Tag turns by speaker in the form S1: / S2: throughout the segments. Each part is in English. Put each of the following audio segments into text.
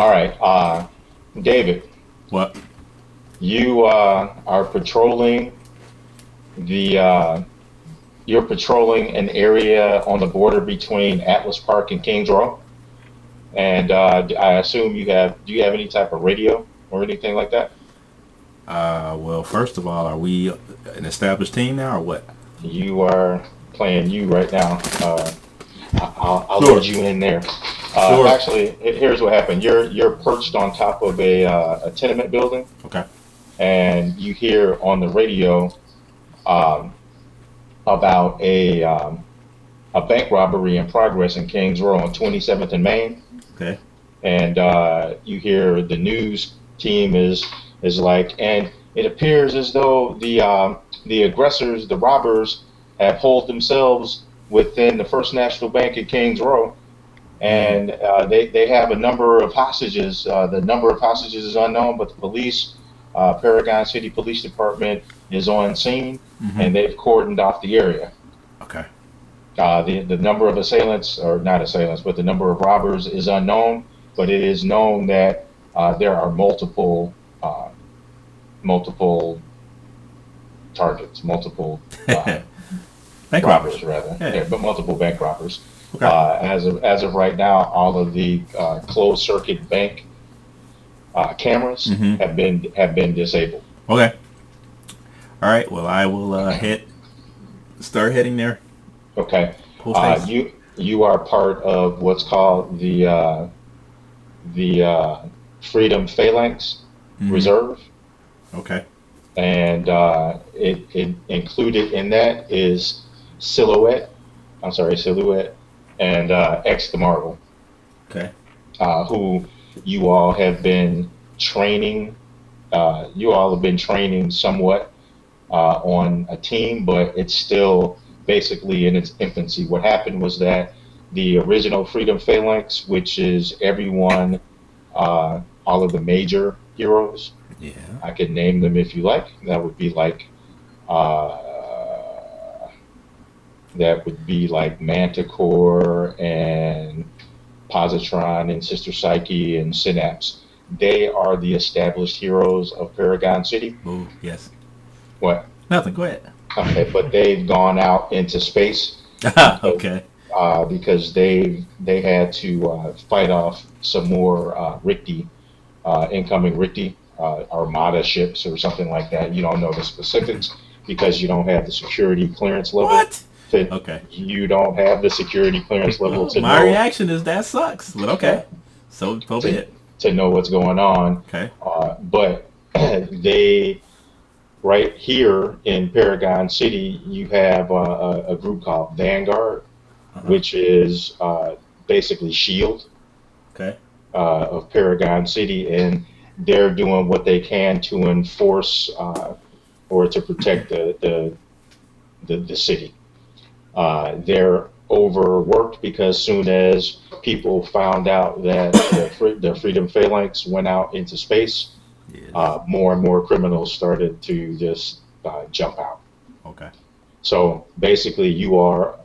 S1: All right, David,
S2: What?
S1: you are patrolling the you're patrolling an area on the border between Atlas Park and Kings Row, and I assume do you have any type of radio or anything like that?
S2: Well, first of all, are we an established team now, or what?
S1: You are playing you right now. I'll
S2: Sure.
S1: lead you in there.
S2: Sure.
S1: Actually, here's what happened. You're perched on top of a tenement building,
S2: Okay.
S1: and you hear on the radio um, about a bank robbery in progress in Kings Row on 27th and Main,
S2: Okay.
S1: and you hear the news team is like, and it appears as though the aggressors, the robbers, have holed themselves within the First National Bank at Kings Row,
S2: Mm.
S1: and they have a number of hostages. The number of hostages is unknown, but the police, Paragon City Police Department, is on scene,
S2: Mm-hmm.
S1: and they've cordoned off the area.
S2: Okay.
S1: The number of assailants, or not assailants, but the number of robbers is unknown. But it is known that there are multiple targets, multiple
S2: Bank robbers.
S1: robbers rather,
S2: Yeah.
S1: yeah, but multiple bank robbers.
S2: Okay.
S1: As of right now, all of the closed circuit bank cameras
S2: Mm-hmm.
S1: have been disabled.
S2: Okay. All right. Well, I will start heading there.
S1: Okay,
S2: Post haste.
S1: you are part of what's called the Freedom Phalanx
S2: Mm-hmm.
S1: Reserve,
S2: Okay.
S1: and it included in that is Silhouette. I'm sorry, Silhouette, and X the Marvel,
S2: Okay.
S1: who you all have been training. You all have been training somewhat on a team, but it's still basically in its infancy. What happened was that the original Freedom Phalanx, which is everyone, all of the major heroes,
S2: Yeah.
S1: I could name them if you like. Uh, that would be like Manticore and Positron and Sister Psyche and Synapse. They are the established heroes of Paragon City.
S2: Oh, yes.
S1: What?
S2: Nothing. Go ahead.
S1: Okay, but they've gone out into space
S2: Okay.
S1: because they had to fight off some more incoming Richti Armada ships or something like that. You don't know the specifics because you don't have the security clearance level.
S2: What?
S1: To,
S2: Okay.
S1: you don't have the security clearance level to
S2: My
S1: know
S2: reaction is that sucks, but okay. So be
S1: to,
S2: it.
S1: to know what's going on.
S2: Okay.
S1: But they right here in Paragon City, you have a group called Vanguard,
S2: Uh-huh.
S1: which is basically Shield
S2: Okay.
S1: of Paragon City, and they're doing what they can to enforce or to protect the city. They're overworked because soon as people found out that the Freedom Phalanx went out into space,
S2: Yes.
S1: more and more criminals started to just jump out.
S2: Okay.
S1: So basically, you are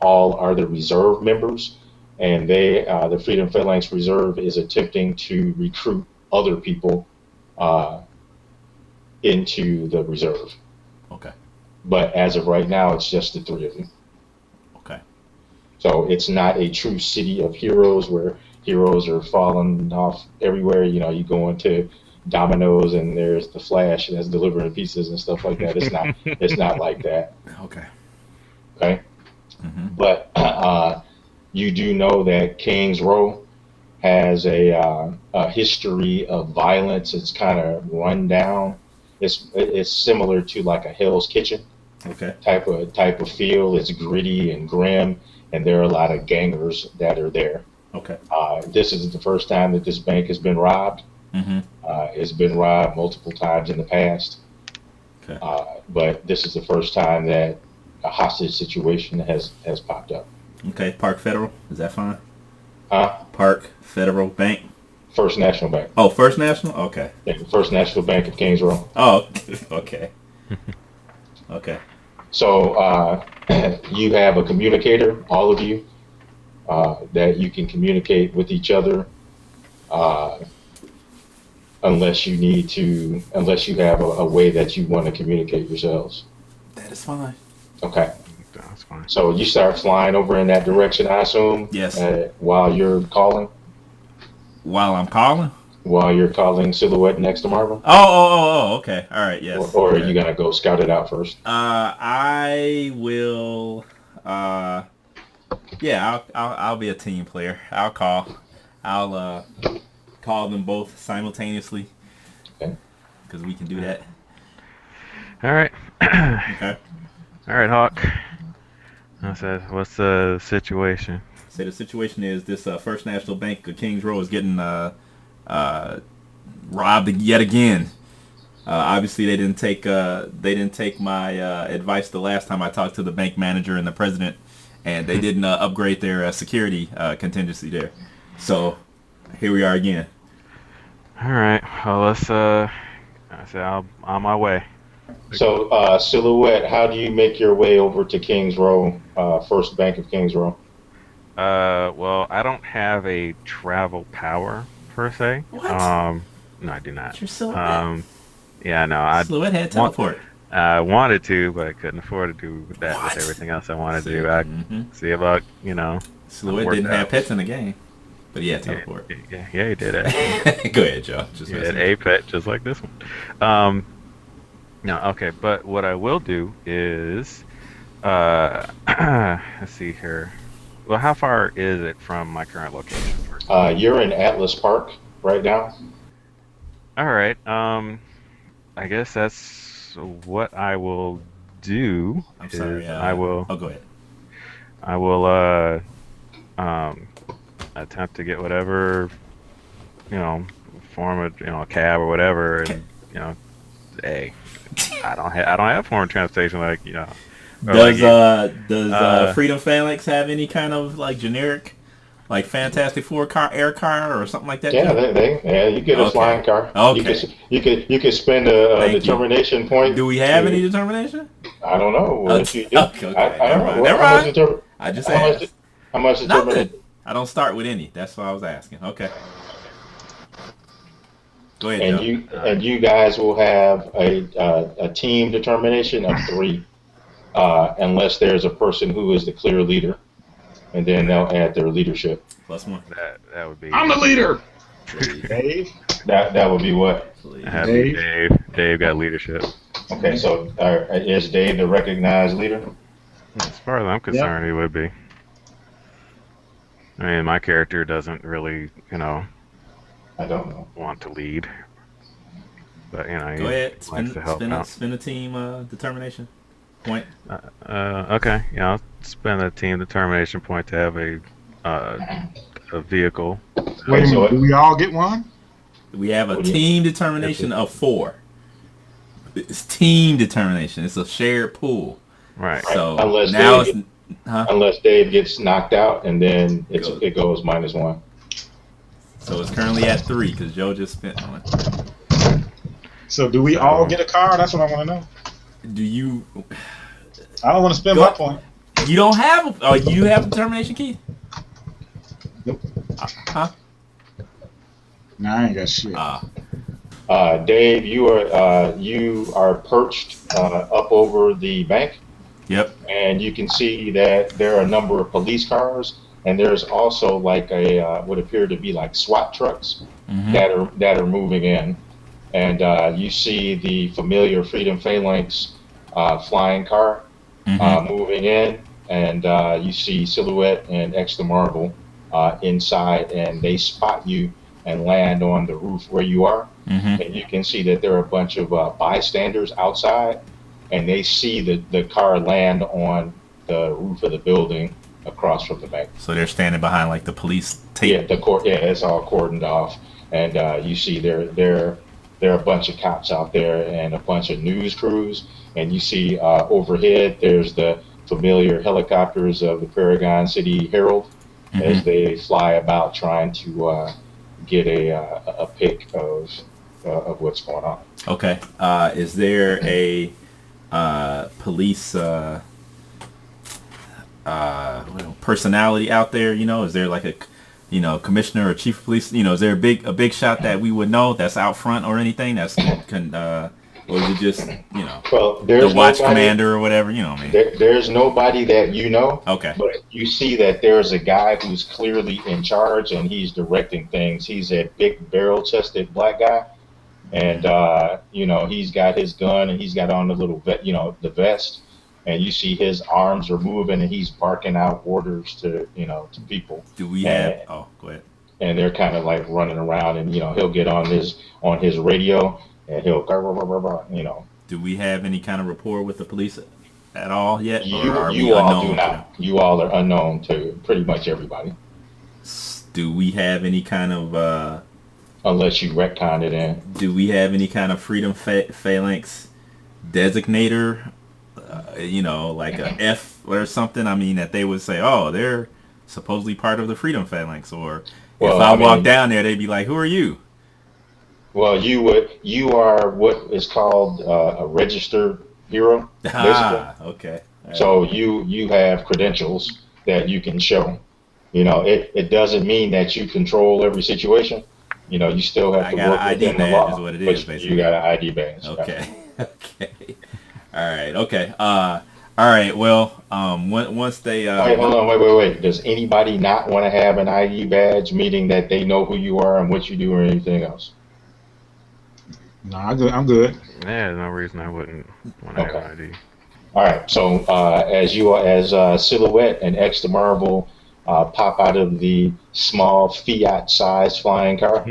S1: the reserve members, and the Freedom Phalanx Reserve is attempting to recruit other people uh, into the reserve.
S2: Okay.
S1: But as of right now, it's just the three of you.
S2: Okay.
S1: So it's not a true city of heroes where heroes are falling off everywhere. You know, you go into Domino's and there's the Flash that's delivering pizzas and stuff like that. It's not like that.
S2: Okay.
S1: Okay.
S2: Mm-hmm.
S1: But you do know that Kings Row has a history of violence. It's kind of run down. It's similar to like a Hell's Kitchen
S2: Okay.
S1: type of feel. It's gritty and grim, and there are a lot of gangers that are there.
S2: Okay.
S1: This is the first time that this bank has been robbed.
S2: Mm-hmm.
S1: It's been robbed multiple times in the past,
S2: Okay.
S1: but this is the first time that a hostage situation has popped up.
S2: Okay. Park Federal. Is that fine?
S1: Park
S2: Federal Bank.
S1: First National Bank.
S2: Oh, First National. Okay.
S1: Yeah, First National Bank of Kings Row.
S2: Oh. Okay. Okay.
S1: So you have a communicator, all of you, that you can communicate with each other. unless you have a way that you want to communicate yourselves.
S2: That is fine.
S1: Okay.
S3: That's fine.
S1: So you start flying over in that direction, I assume.
S2: Yes.
S1: While you're calling.
S2: While I'm calling.
S1: While you're calling Silhouette next to Marvel.
S2: Oh. Okay. All right. Yes.
S1: Or
S2: okay.
S1: are you gonna go scout it out first?
S2: I will. Yeah, I'll be a team player. I'll call them both simultaneously.
S1: Okay.
S2: Because we can do that.
S3: All right.
S2: Okay.
S3: All right, Hawk. I said, what's the situation?
S2: So the situation is this: First National Bank of Kings Row is getting robbed yet again. Obviously, they didn't take my advice the last time I talked to the bank manager and the president, and they didn't upgrade their security contingency there. So here we are again.
S3: All right. Well, let's. I said, I'm on my way.
S1: So, Silhouette, how do you make your way over to Kings Row, First Bank of Kings Row?
S3: Well, I don't have a travel power per se.
S2: What?
S3: No, I do not.
S2: You're Silhouette.
S3: Yeah, no,
S2: Silhouette had teleport.
S3: I wanted to, but I couldn't afford to do that
S2: What?
S3: with everything else I wanted to do. I see about,
S2: Silhouette didn't have pets in the game, but he had teleport.
S3: Yeah, he did it.
S2: Go ahead, Joe. Just
S3: He had a pet just like this one. No, okay, but what I will do is, let's see here. Well, how far is it from my current location? First?
S1: You're in Atlas Park right now.
S3: All right. I guess that's what I will do.
S2: I'm sorry.
S3: I will.
S2: Oh, go ahead.
S3: I will attempt to get whatever, form of a cab or whatever, and hey, I don't have foreign transportation like
S2: Does Freedom Phalanx have any kind of like generic, like Fantastic Four air car or something like that?
S1: Yeah, you get a flying car.
S2: Okay.
S1: You could spend a determination point.
S2: Do we have any determination?
S1: I don't know. What you do?
S2: Okay.
S1: I don't know.
S2: Never mind. I just asked.
S1: How much determination?
S2: I don't start with any. That's why I was asking. Okay. Go ahead, Joe.
S1: And you guys will have a team determination of 3, unless there's a person who is the clear leader, and then they'll add their leadership.
S2: +1.
S3: That would be.
S4: I'm the leader.
S1: Dave. That would be what?
S3: Dave. Dave got leadership.
S1: Okay, so is Dave the recognized leader?
S3: As far as I'm concerned, he would be. I mean, my character doesn't really,
S1: I don't know.
S3: want to lead, but he
S2: Go ahead.
S3: likes to help out.
S2: Spin a team determination point.
S3: Okay, yeah, I'll spend a team determination point to have a vehicle.
S4: Wait a minute. Do we all get one?
S2: We have a team determination of 4. It's team determination. It's a shared pool.
S3: Right.
S2: So
S1: Unless
S2: now
S1: Dave
S2: it's
S1: unless Dave gets knocked out, and then it goes -1.
S2: So it's currently at 3 because Joe just spent one.
S4: So do we all get a car? That's what I want to know.
S2: Do you?
S4: I don't want to spend my point.
S2: You don't have? Oh, you have a determination key?
S4: Nope.
S2: Huh?
S4: No, I ain't got shit.
S1: Dave, you are perched up over the bank.
S2: Yep.
S1: And you can see that there are a number of police cars, and there's also like what appear to be like SWAT trucks that are moving in, and you see the familiar Freedom Phalanx flying car moving in, and you see Silhouette and Extra Marvel inside, and they spot you and land on the roof where you are, and you can see that there are a bunch of bystanders outside, and they see the car land on the roof of the building across from the bank.
S2: So they're standing behind like the police tape.
S1: Yeah, it's all cordoned off, and you see there are a bunch of cops out there and a bunch of news crews, and you see overhead there's the familiar helicopters of the Paragon City Herald as they fly about trying to get a pic of what's going on.
S2: Okay. Is there a police personality out there? Is there like commissioner or chief of police? Is there a big shot that we would know that's out front or anything or is it just
S1: Well,
S2: the
S1: there's
S2: watch
S1: nobody.
S2: commander or whatever? You know what I mean?
S1: There's nobody that you know,
S2: Okay.
S1: but you see that there's a guy who's clearly in charge and he's directing things. He's a big barrel-chested black guy, and he's got his gun and he's got on the little the vest, and you see his arms are moving and he's barking out orders to people.
S2: Do we
S1: and,
S2: have? Oh, go ahead.
S1: and they're kind of like running around, and he'll get on his radio and he'll
S2: Do we have any kind of rapport with the police at all yet?
S1: You
S2: or are we
S1: you all
S2: unknown
S1: do
S2: to
S1: not. You all are unknown to pretty much everybody,
S2: them? Do we have any kind of
S1: unless you retcon it in.
S2: Do we have any kind of freedom phalanx designator? Like a F or something. I mean, that they would say, "Oh, they're supposedly part of the freedom phalanx," or if I walk down there, they'd be like, "Who are you?"
S1: Well, you are what is called a registered hero, basically.
S2: Okay.
S1: So you have credentials that you can show. It doesn't mean that you control every situation. You still have to work within the law.
S2: Is what it
S1: but
S2: is, basically.
S1: you got an ID badge.
S2: Okay. Okay. All right. Okay. All right. Well, once they
S1: Wait, hold on. Wait. Does anybody not want to have an ID badge, meaning that they know who you are and what you do or anything else?
S4: No, I'm good.
S3: Yeah, there's no reason I wouldn't want to have an ID.
S1: All right. So as Silhouette and X the Marvel pop out of the small Fiat-sized flying car,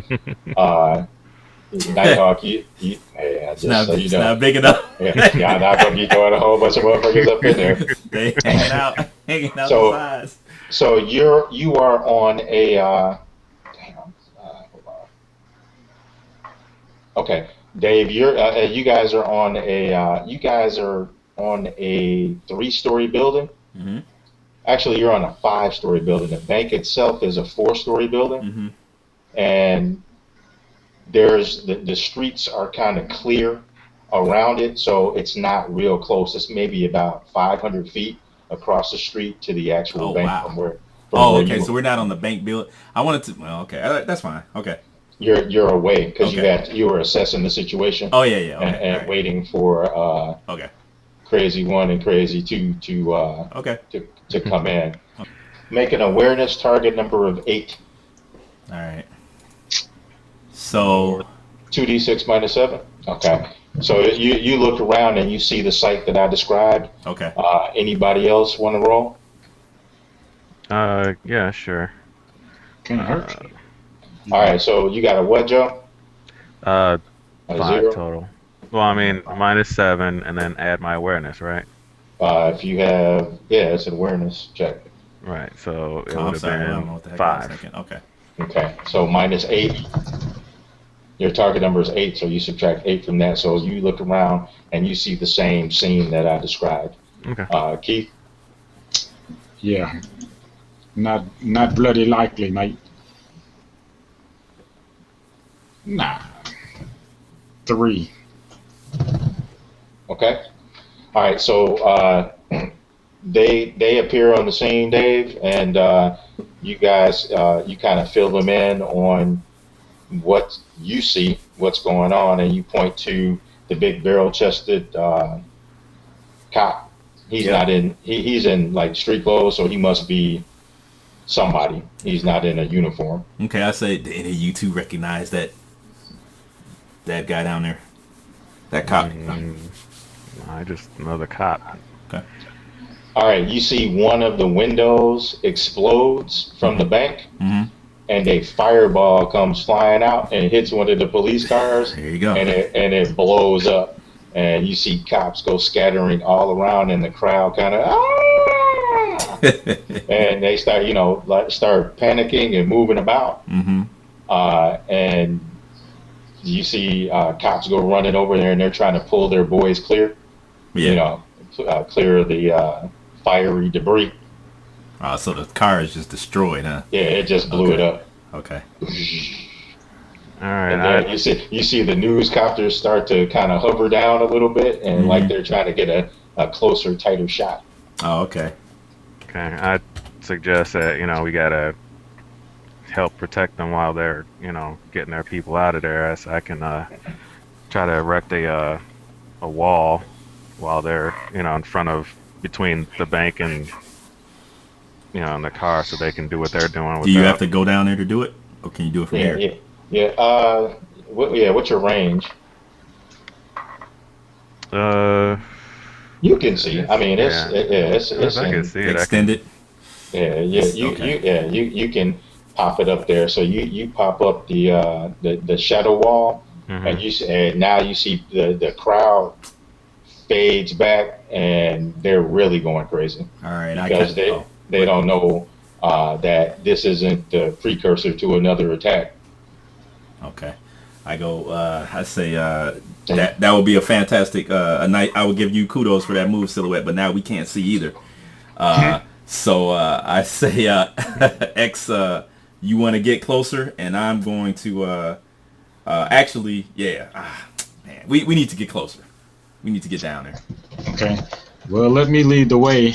S1: Nighthawk,
S2: it's not big enough.
S1: Yeah, I'm not gonna be throwing a whole bunch of motherfuckers up in there.
S2: They hanging out the sides.
S1: So you are on a hold on. Okay, Dave, you guys are on a 3-story building.
S2: Mm-hmm.
S1: Actually, you're on a 5-story building. The bank itself is a 4-story building,
S2: Mm-hmm.
S1: and there's the streets are kind of clear around it, so it's not real close. It's maybe about 500 feet across the street to the actual bank from where.
S2: Okay. So we're not on the bank building. I wanted to. Well, okay, that's fine. Okay.
S1: You're away because
S2: Okay.
S1: you were assessing the situation.
S2: Oh yeah. Okay.
S1: And
S2: right.
S1: waiting for
S2: Okay.
S1: Crazy 1 and Crazy 2 to come in. Make an awareness target number of 8.
S2: All right. So
S1: 2d6 minus 7. Okay. So you look around and you see the site that I described.
S2: Okay.
S1: Anybody else want to roll?
S3: Yeah, sure.
S4: Can't hurt you.
S1: All right. So you got a what, Joe? A
S3: 5
S1: 0?
S3: total. Well, I mean, -7 and then add my awareness, right?
S1: If you have, it's an awareness check.
S3: Right. So it
S2: I'm
S3: would have
S2: sorry, I don't know
S3: been
S2: what the heck I was
S3: 5.
S2: thinking. Okay.
S1: Okay. So -8. Your target number is 8, so you subtract 8 from that. So you look around and you see the same scene that I described.
S3: Okay.
S1: Keith?
S4: Yeah. Not bloody likely, mate. Nah. 3.
S1: Okay. All right. So they appear on the scene, Dave, and you guys you kind of fill them in on what you see, what's going on, and you point to the big barrel-chested cop. He's not in. He's in like street clothes, so he must be somebody. He's not in a uniform.
S2: Okay. I say, did any of you two recognize that guy down there? That cop.
S3: I just another cop.
S2: Okay.
S1: All right. You see one of the windows explodes from the bank.
S2: Mm-hmm.
S1: And a fireball comes flying out and hits one of the police cars.
S2: There you go.
S1: And it blows up. And you see cops go scattering all around, and the crowd kind of and they start start panicking and moving about.
S2: Mm-hmm.
S1: And you see cops go running over there, and they're trying to pull their boys clear.
S2: Yeah.
S1: Clear of the fiery debris.
S2: So the car is just destroyed, huh?
S1: Yeah, it just blew it up.
S2: Okay.
S3: All right.
S1: And then you see the news copters start to kind of hover down a little bit, and like they're trying to get a closer, tighter shot.
S2: Oh, okay.
S3: Okay. I suggest that we gotta help protect them while they're, getting their people out of there. As I can try to erect a wall while they're, in front of between the bank and in the car, so they can do what they're doing.
S2: Do you have to go down there to do it, or can you do it from here?
S1: Yeah. What's your range? You can see. I mean, it's
S3: I can see it.
S2: Extended.
S1: You can pop it up there. So you pop up the shadow wall, and now you see the crowd fades back, and they're really going crazy.
S2: All right,
S1: because they don't know that this isn't the precursor to another attack.
S2: Okay, I go. I say that would be a fantastic a night. I would give you kudos for that move, Silhouette. But now we can't see either. So I say, X, you want to get closer, and I'm going to actually, man, we need to get closer. We need to get down there.
S4: Okay. Well, let me lead the way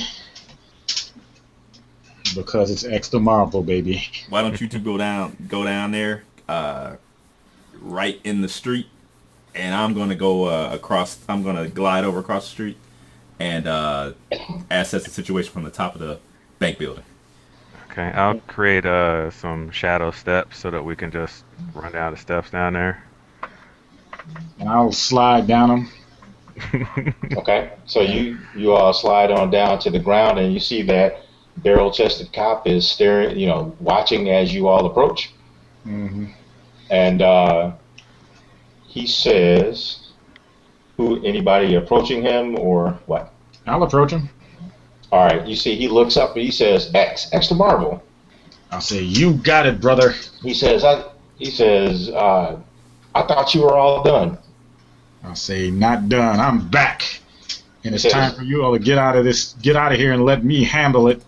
S4: because it's extra Marvel, baby.
S2: Why don't you two go down there, right in the street, and I'm gonna go across. I'm gonna glide over across the street and assess the situation from the top of the bank building.
S3: Okay, I'll create some shadow steps so that we can just run down the steps down there.
S4: And I'll slide down them.
S1: Okay, so you all slide on down to the ground, and you see that barrel-chested cop is staring, watching as you all approach.
S4: Mm-hmm.
S1: And he says, anybody approaching him or what?
S4: I'll approach him.
S1: All right, you see he looks up and he says, extra Marvel.
S4: I'll say, you got it, brother.
S1: He says, I thought you were all done.
S4: I'll say, not done. I'm back. And it's time for you all to get out of here and let me handle it.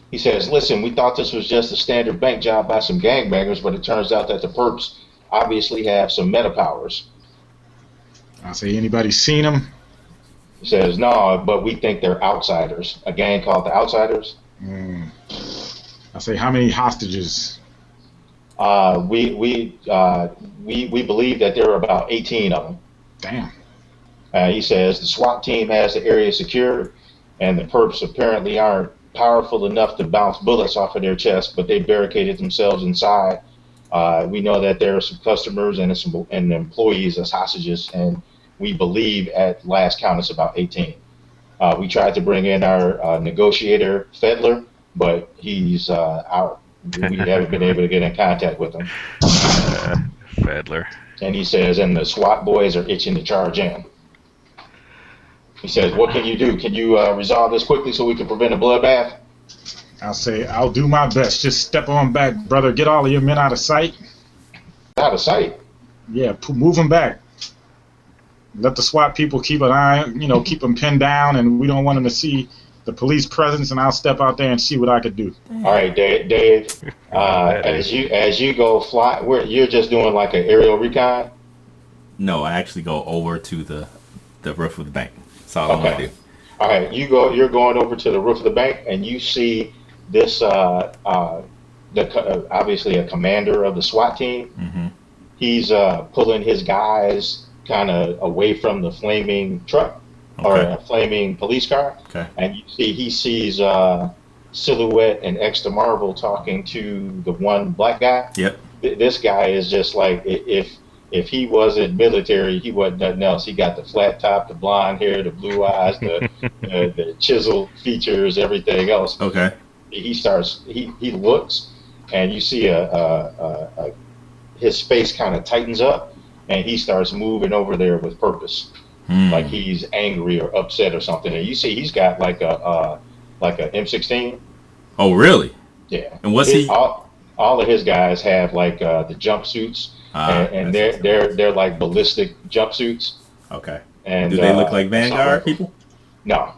S1: He says, listen, we thought this was just a standard bank job by some gangbangers, but it turns out that the perps obviously have some meta powers.
S4: I'll say, anybody seen them?
S1: He says, no, but we think they're outsiders. A gang called the Outsiders.
S4: I'll say, how many hostages?
S1: We believe that there are about 18 of them.
S4: Damn.
S1: He says the SWAT team has the area secured, and the perps apparently aren't powerful enough to bounce bullets off of their chests, but they barricaded themselves inside. We know that there are some customers and employees as hostages, and we believe at last count it's about 18. We tried to bring in our negotiator, Fedler, but he's out. We haven't been able to get in contact with him.
S3: Fedler.
S1: And he says, and the SWAT boys are itching to charge in. He says, what can you do? Can you resolve this quickly so we can prevent a bloodbath?
S4: I'll say, I'll do my best. Just step on back, brother. Get all of your men out of sight.
S1: Out of sight?
S4: Yeah, move them back. Let the SWAT people keep an eye, keep them pinned down, and we don't want them to see the police presence, and I'll step out there and see what I could do.
S1: All right, Dave. As you go fly, you're just doing like an aerial recon?
S2: No, I actually go over to the roof of the bank. That's all I want to do.
S1: All right, you're going over to the roof of the bank, and you see this obviously a commander of the SWAT team.
S2: Mm-hmm.
S1: He's pulling his guys kind of away from the flaming truck. Or a flaming police car, and he sees Silhouette and Extra Marvel talking to the one black guy.
S2: Yep.
S1: This guy is just like, if he wasn't military, he wasn't nothing else. He got the flat top, the blonde hair, the blue eyes, the chiseled features, everything else.
S2: Okay.
S1: He looks, and you see his face kind of tightens up, and he starts moving over there with purpose. Like he's angry or upset or something, and you see he's got like a M16.
S2: Oh, really?
S1: Yeah.
S2: And what's he?
S1: All of his guys have like the jumpsuits, and they're like ballistic jumpsuits.
S2: Okay.
S1: And
S2: do they look like Vanguard people?
S1: No.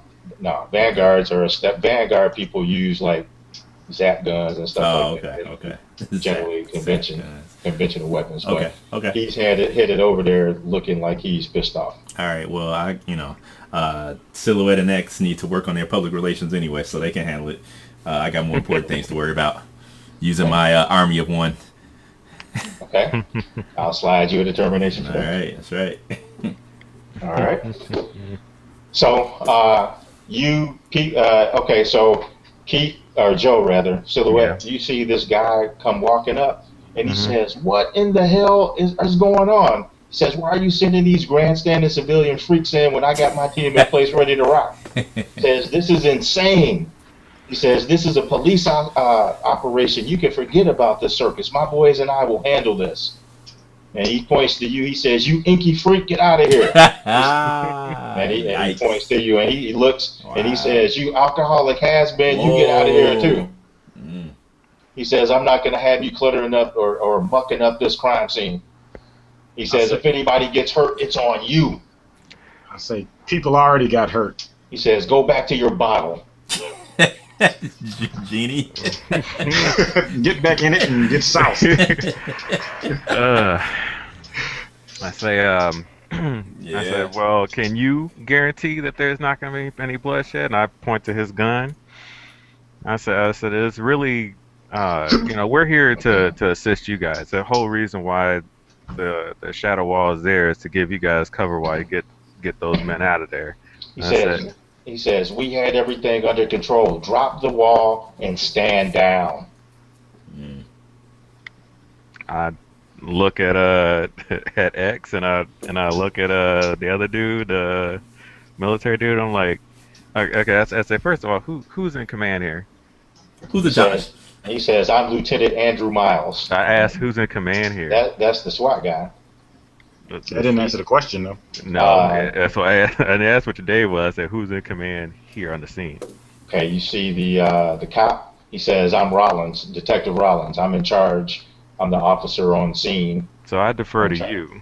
S1: Vanguards are Vanguard people use like zap guns and stuff like that.
S2: Okay.
S1: Generally conventional weapons.
S2: Okay.
S1: He's headed over there looking like he's pissed off.
S2: All right. Well, Silhouette and X need to work on their public relations anyway, so they can handle it. I got more important things to worry about. Using my army of one.
S1: Okay. I'll slide you a determination for
S2: All
S1: that.
S2: right, that's right.
S1: All right. So you Pete. Okay. So Keith or Joe rather, Silhouette. You see this guy come walking up, and he says, "What in the hell is going on?" He says, "Why are you sending these grandstanding civilian freaks in when I got my team in place ready to rock?" He says, "This is insane." He says, "This is a police operation. You can forget about this circus. My boys and I will handle this." And he points to you. He says, "You inky freak, get out of here." And he points to you, and he looks, and he says, "You alcoholic has-been, you get out of here too." He says, "I'm not going to have you cluttering up or mucking up this crime scene." He says, "If anybody gets hurt, it's on you."
S4: I say, people already got hurt.
S1: He says, "Go back to your bottle."
S2: Genie.
S4: Get back in it and get south.
S3: I say, I said, well, can you guarantee that there's not going to be any bloodshed? And I point to his gun. I said, it's really, we're here to assist you guys. The whole reason why the shadow wall is there is to give you guys cover while you get those men out of there.
S1: He says, "We had everything under control. Drop the wall and stand down."
S3: I look at X and I look at the other dude, military dude. I'm like, okay. I say, first of all, who's in command here?
S2: Who's the judge?
S1: He says, "I'm Lieutenant Andrew Miles."
S3: I asked, who's in command here?
S1: That's the SWAT guy.
S4: That didn't answer the question, though.
S3: No, that's why I asked what your day was. I said, who's in command here on the scene?
S1: Okay, you see the cop. He says, "I'm Rollins, Detective Rollins. I'm in charge. I'm the officer on scene."
S3: So I defer to you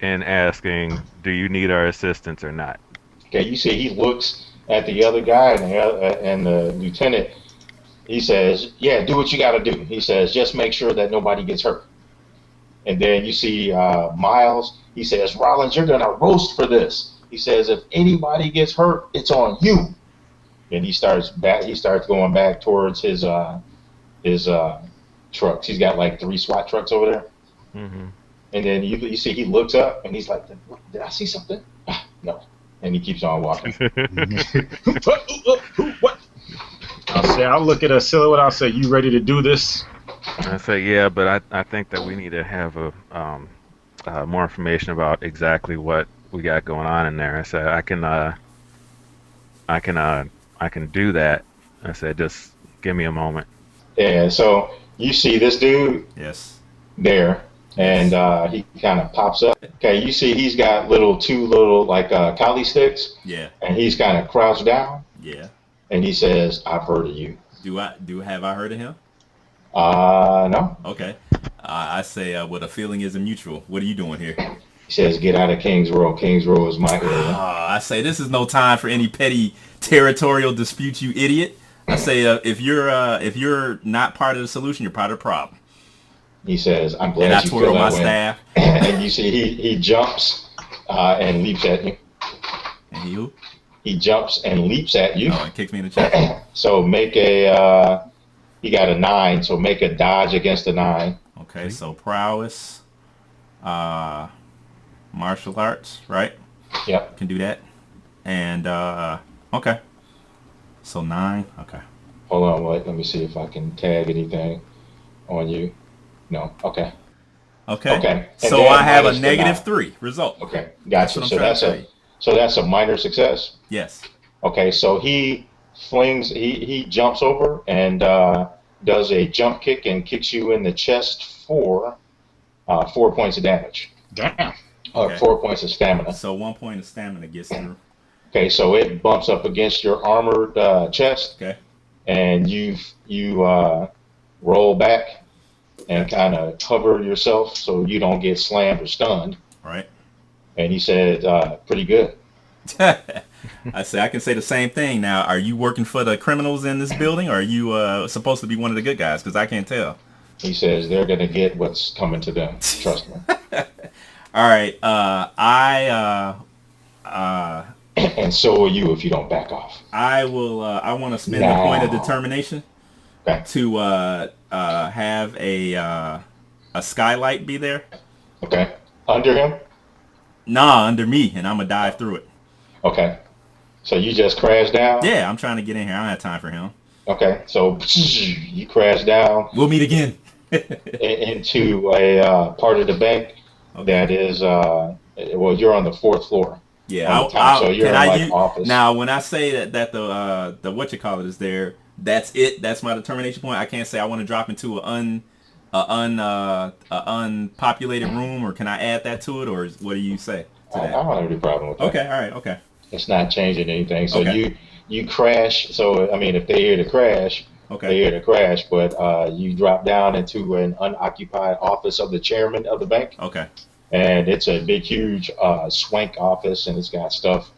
S3: in asking, do you need our assistance or not?
S1: Okay, you see he looks at the other guy and the lieutenant. He says, "Yeah, do what you got to do." He says, "Just make sure that nobody gets hurt." And then you see Miles. He says, "Rollins, you're gonna roast for this." He says, "If anybody gets hurt, it's on you." And he starts going back towards his trucks. He's got like 3 SWAT trucks over there. And then you see he looks up and he's like, "Did I see something?" No. And he keeps on walking.
S4: What? I'll look at a Silhouette. I'll say, "You ready to do this?"
S3: I say, yeah, but I think that we need to have more information about exactly what we got going on in there. I said, I can do that. I said, just give me a moment.
S1: Yeah, so you see this dude there, and he kind of pops up. Okay, you see he's got two little like collie sticks.
S2: Yeah.
S1: And he's kind of crouched down.
S2: Yeah.
S1: And he says, "I've heard of you."
S2: Have I heard of him?
S1: No.
S2: Okay. I say, well, the feeling isn't mutual. What are you doing here?
S1: He says, "Get out of Kings Row. Kings Row is my area."
S2: I say, this is no time for any petty territorial disputes, you idiot. I say, if you're not part of the solution, you're part of the problem.
S1: He says, "I'm glad
S2: and
S1: you
S2: twirl
S1: feel
S2: my
S1: that way."
S2: staff.
S1: And you see he jumps and leaps at you.
S2: And he who?
S1: He jumps and leaps at you.
S2: Oh, and kicks me in the chest.
S1: So make he got a 9, so make a dodge against a 9.
S2: Okay, so prowess, martial arts, right?
S1: Yep.
S2: Can do that. And, okay. So 9, okay.
S1: Hold on, let me see if I can tag anything on you. No, okay.
S2: Okay. So I have a -3 result.
S1: Okay, gotcha. So that's a minor success.
S2: Yes.
S1: Okay, so he he jumps over and does a jump kick and kicks you in the chest for 4 points of damage.
S4: Damn.
S1: Okay. 4 points of stamina.
S2: So 1 point of stamina gets through.
S1: Okay, so it bumps up against your armored chest.
S2: Okay.
S1: And you roll back and kind of cover yourself so you don't get slammed or stunned.
S2: Right.
S1: And he said, "Pretty good."
S2: I say, I can say the same thing. Now, are you working for the criminals in this building, or are you supposed to be one of the good guys? Because I can't tell.
S1: He says they're going to get what's coming to them. Trust me.
S2: All right.
S1: And so will you if you don't back off.
S2: I will. I want to spend a point of determination
S1: Okay.
S2: to have a skylight be there.
S1: Okay. Under him?
S2: Nah, under me, and I'm gonna dive through it.
S1: Okay. So you just crashed down?
S2: Yeah, I'm trying to get in here. I don't have time for him.
S1: Okay. So you crash down
S2: We'll meet again.
S1: into a part of the bank
S2: Okay.
S1: that is, well, you're on the fourth floor
S2: Yeah,
S1: on the top. So you're
S2: can
S1: in
S2: I
S1: like
S2: use
S1: office.
S2: now? When I say that the what you call it is there, that's it. That's my determination point. I can't say I want to drop into a unpopulated room, or can I add that to it, or what do you say to
S1: I
S2: that?
S1: don't have any problem with that.
S2: Okay, all right, okay,
S1: It's not changing anything. So
S2: Okay.
S1: you crash. So I mean, if they hear the crash, they
S2: okay,
S1: hear the crash. But you drop down into an unoccupied office of the chairman of the bank,
S2: okay,
S1: and it's a big, huge swank office, and it's got stuff,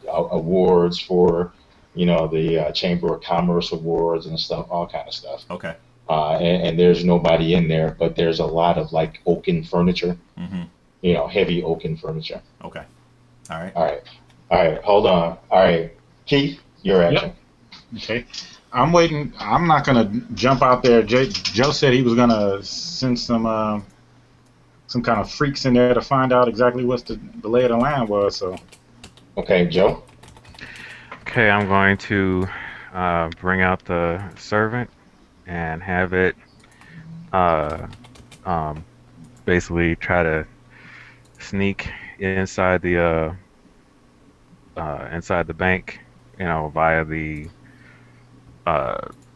S1: awards for, the Chamber of Commerce awards and stuff, all kind of stuff.
S2: okay.
S1: And there's nobody in there, but there's a lot of like oaken furniture,
S2: Mhm.
S1: heavy oaken furniture.
S2: Okay. All right.
S1: All right. All right. Hold on. All right. Keith, your action.
S4: Okay. I'm waiting. I'm not gonna jump out there. Joe said he was gonna send some kind of freaks in there to find out exactly what the lay of the land was. So
S1: Okay, Joe.
S3: Okay, I'm going to bring out the servant and have it uh, um, basically try to sneak inside the bank, via the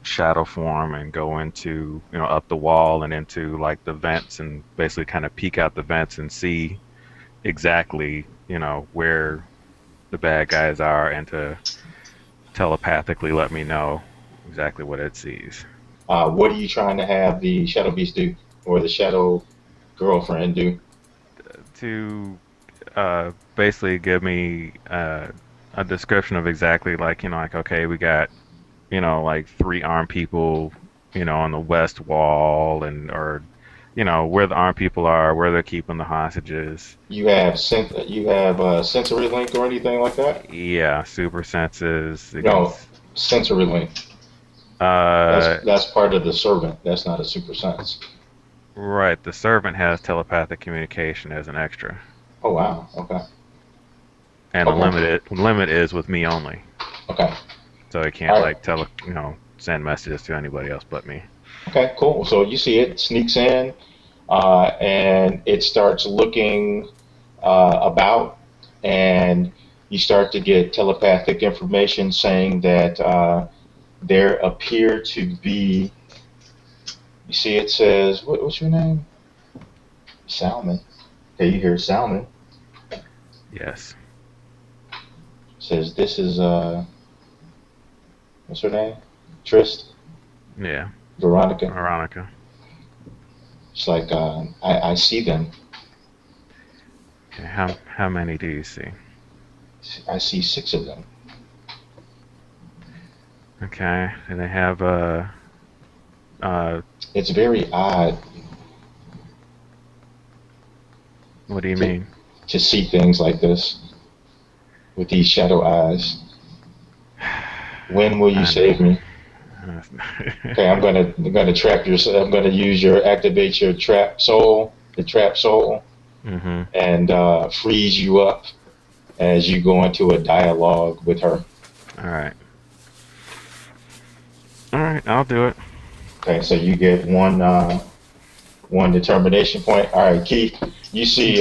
S3: shadow form and go into, up the wall and into like the vents and basically kind of peek out the vents and see exactly, where the bad guys are and to telepathically let me know exactly what it sees.
S1: What are you trying to have the Shadow Beast do, or the Shadow Girlfriend do?
S3: To basically give me a description of exactly like okay, we got like three armed people on the west wall or where the armed people are, where they're keeping the hostages.
S1: You have sensory link or anything like that?
S3: Yeah, super senses. It can,
S1: No, sensory link.
S3: uh,
S1: That's part of the servant. That's not a super sense.
S3: right. The servant has telepathic communication as an extra,
S1: Oh wow. Okay.
S3: and
S1: Okay.
S3: the limit is with me only,
S1: Okay.
S3: so it can't
S1: All right.
S3: like send messages to anybody else but me.
S1: Okay. Cool. So you see it sneaks in, and it starts looking about, and you start to get telepathic information saying that there appear to be. You see, it says, what's your name? Salmon. Okay, you hear Salmon.
S3: Yes.
S1: It says this is what's her name? Trist,
S3: Yeah.
S1: Veronica.
S3: Veronica.
S1: It's like I see them.
S3: Okay, how many do you see?
S1: I see 6 of them.
S3: Okay, and they have
S1: It's very odd
S3: what do you
S1: to
S3: mean?
S1: to see things like this with these shadow eyes. When will you
S3: I
S1: save me?
S3: know.
S1: Okay, I'm gonna trap your. I'm gonna use your activate your trap soul, the trap soul,
S3: Mhm.
S1: and freeze you up as you go into a dialogue with her.
S3: All right. All right, I'll do it.
S1: Okay, so you get one determination point. All right, Keith, you see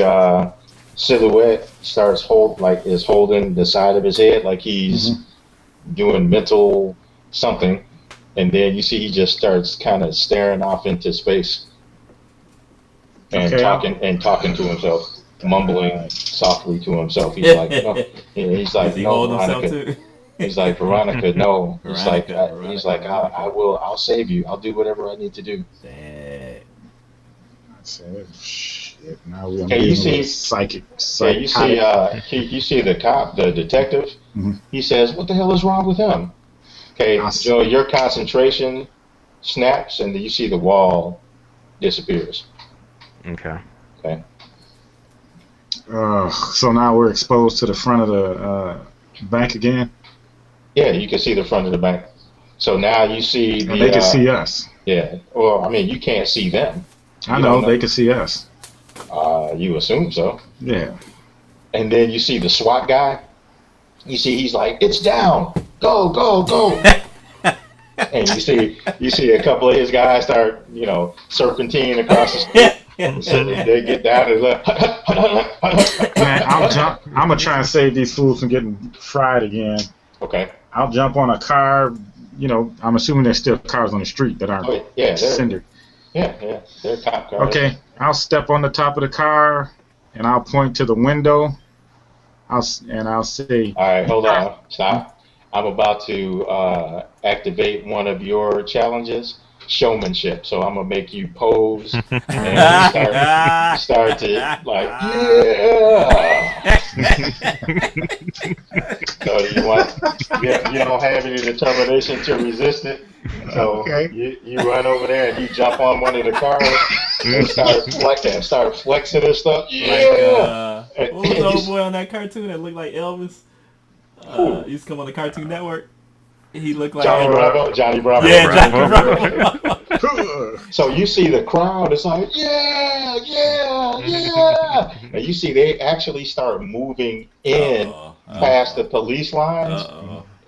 S1: Silhouette is holding the side of his head like he's doing mental something, and then you see he just starts kind of staring off into space and
S4: okay,
S1: talking to himself, mumbling softly to himself. He's like, no, he's
S2: Is
S1: like,
S2: he
S1: no,
S2: holding himself
S1: Veronica.
S2: too?
S1: He's like, Veronica, no.
S2: Veronica,
S1: He's
S2: Veronica,
S1: like,
S2: Veronica.
S1: I will, I'll save you. I'll do whatever I need to do.
S2: Dang.
S4: I said, shit. Now I'm
S1: Okay, you
S4: dealing with a
S1: see,
S4: psychotic.
S1: you see the cop, the detective.
S4: Mhm.
S1: He says, "What the hell is wrong with him?" Okay,
S4: I s-
S1: Joe, your concentration snaps, and then you see the wall disappears.
S3: Okay.
S1: Okay,
S4: So now we're exposed to the front of the bank again.
S1: yeah, you can see the front of the bank. So now you see the.
S4: They can see us.
S1: Yeah. Well, I mean, you can't see them.
S4: I know they can see us.
S1: You assume so.
S4: Yeah.
S1: And then you see the SWAT guy. You see he's like, it's down. Go, go, go. And you see a couple of his guys start, serpentine across the street. So they get down and like,
S4: Man, I'm gonna try and save these fools from getting fried again.
S1: Okay.
S4: I'll jump on a car. I'm assuming there's still cars on the street that aren't cindered.
S1: Yeah, they're cop cars.
S4: Okay, I'll step on the top of the car and I'll point to the window. I'll say,
S1: all right, hold on, stop. I'm about to activate one of your challenges, showmanship. So I'm gonna make you pose and start to like, yeah. So you don't have any determination to resist it. So you run over there and you jump on one of the cars and start flexing and stuff. Yeah.
S2: What was the old boy on that cartoon that looked like Elvis? Used to come on the Cartoon Network. He looked like
S1: Johnny Bravo.
S2: Yeah, Johnny Bravo.
S1: So you see the crowd. It's like yeah, and you see they actually start moving in past the police lines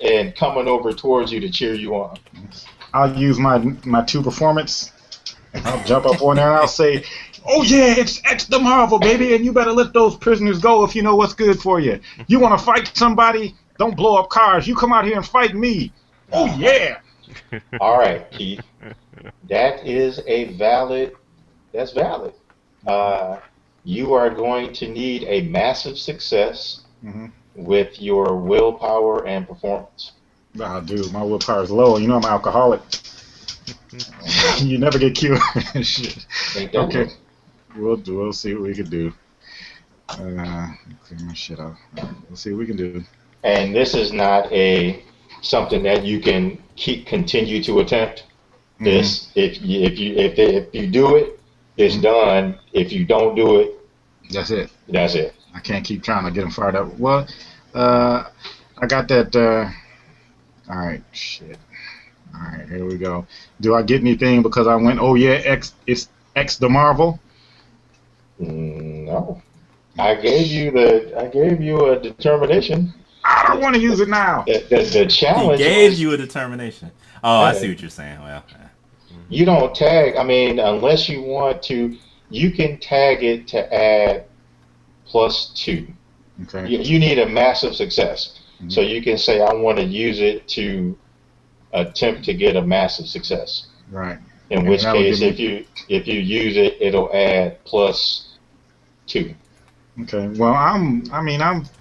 S1: and coming over towards you to cheer you on.
S4: I'll use my 2 performance. And I'll jump up on there and I'll say, oh yeah, it's X the Marvel, baby, and you better let those prisoners go if you know what's good for you. You want to fight somebody? Don't blow up cars. You come out here and fight me. Oh yeah.
S1: All right, Keith. That's valid. You are going to need a massive success with your willpower and performance.
S4: Nah, dude, my willpower is low. You know I'm an alcoholic. You never get cured. Shit. Okay. We'll see what we can do. Clear my shit off. We'll see what we can do.
S1: And this is not something that you can continue to attempt. This if you do it, it's done. If you don't do it,
S4: that's it.
S1: That's it.
S4: I can't keep trying to get them fired up. Well, I got that. All right, shit. All right, here we go. Do I get anything because I went? Oh yeah, it's X the Marvel.
S1: No, I gave you a determination.
S4: I don't want to use it now.
S1: The challenge.
S2: He gave you a determination. Oh, I see what you're saying. Well,
S1: you don't tag. I mean, unless you want to, you can tag it to add +2.
S4: Okay.
S1: You need a massive success, so you can say I want to use it to attempt to get a massive success.
S4: Right.
S1: In which case, if you use it, it'll add +2.
S4: Okay. Well, I'm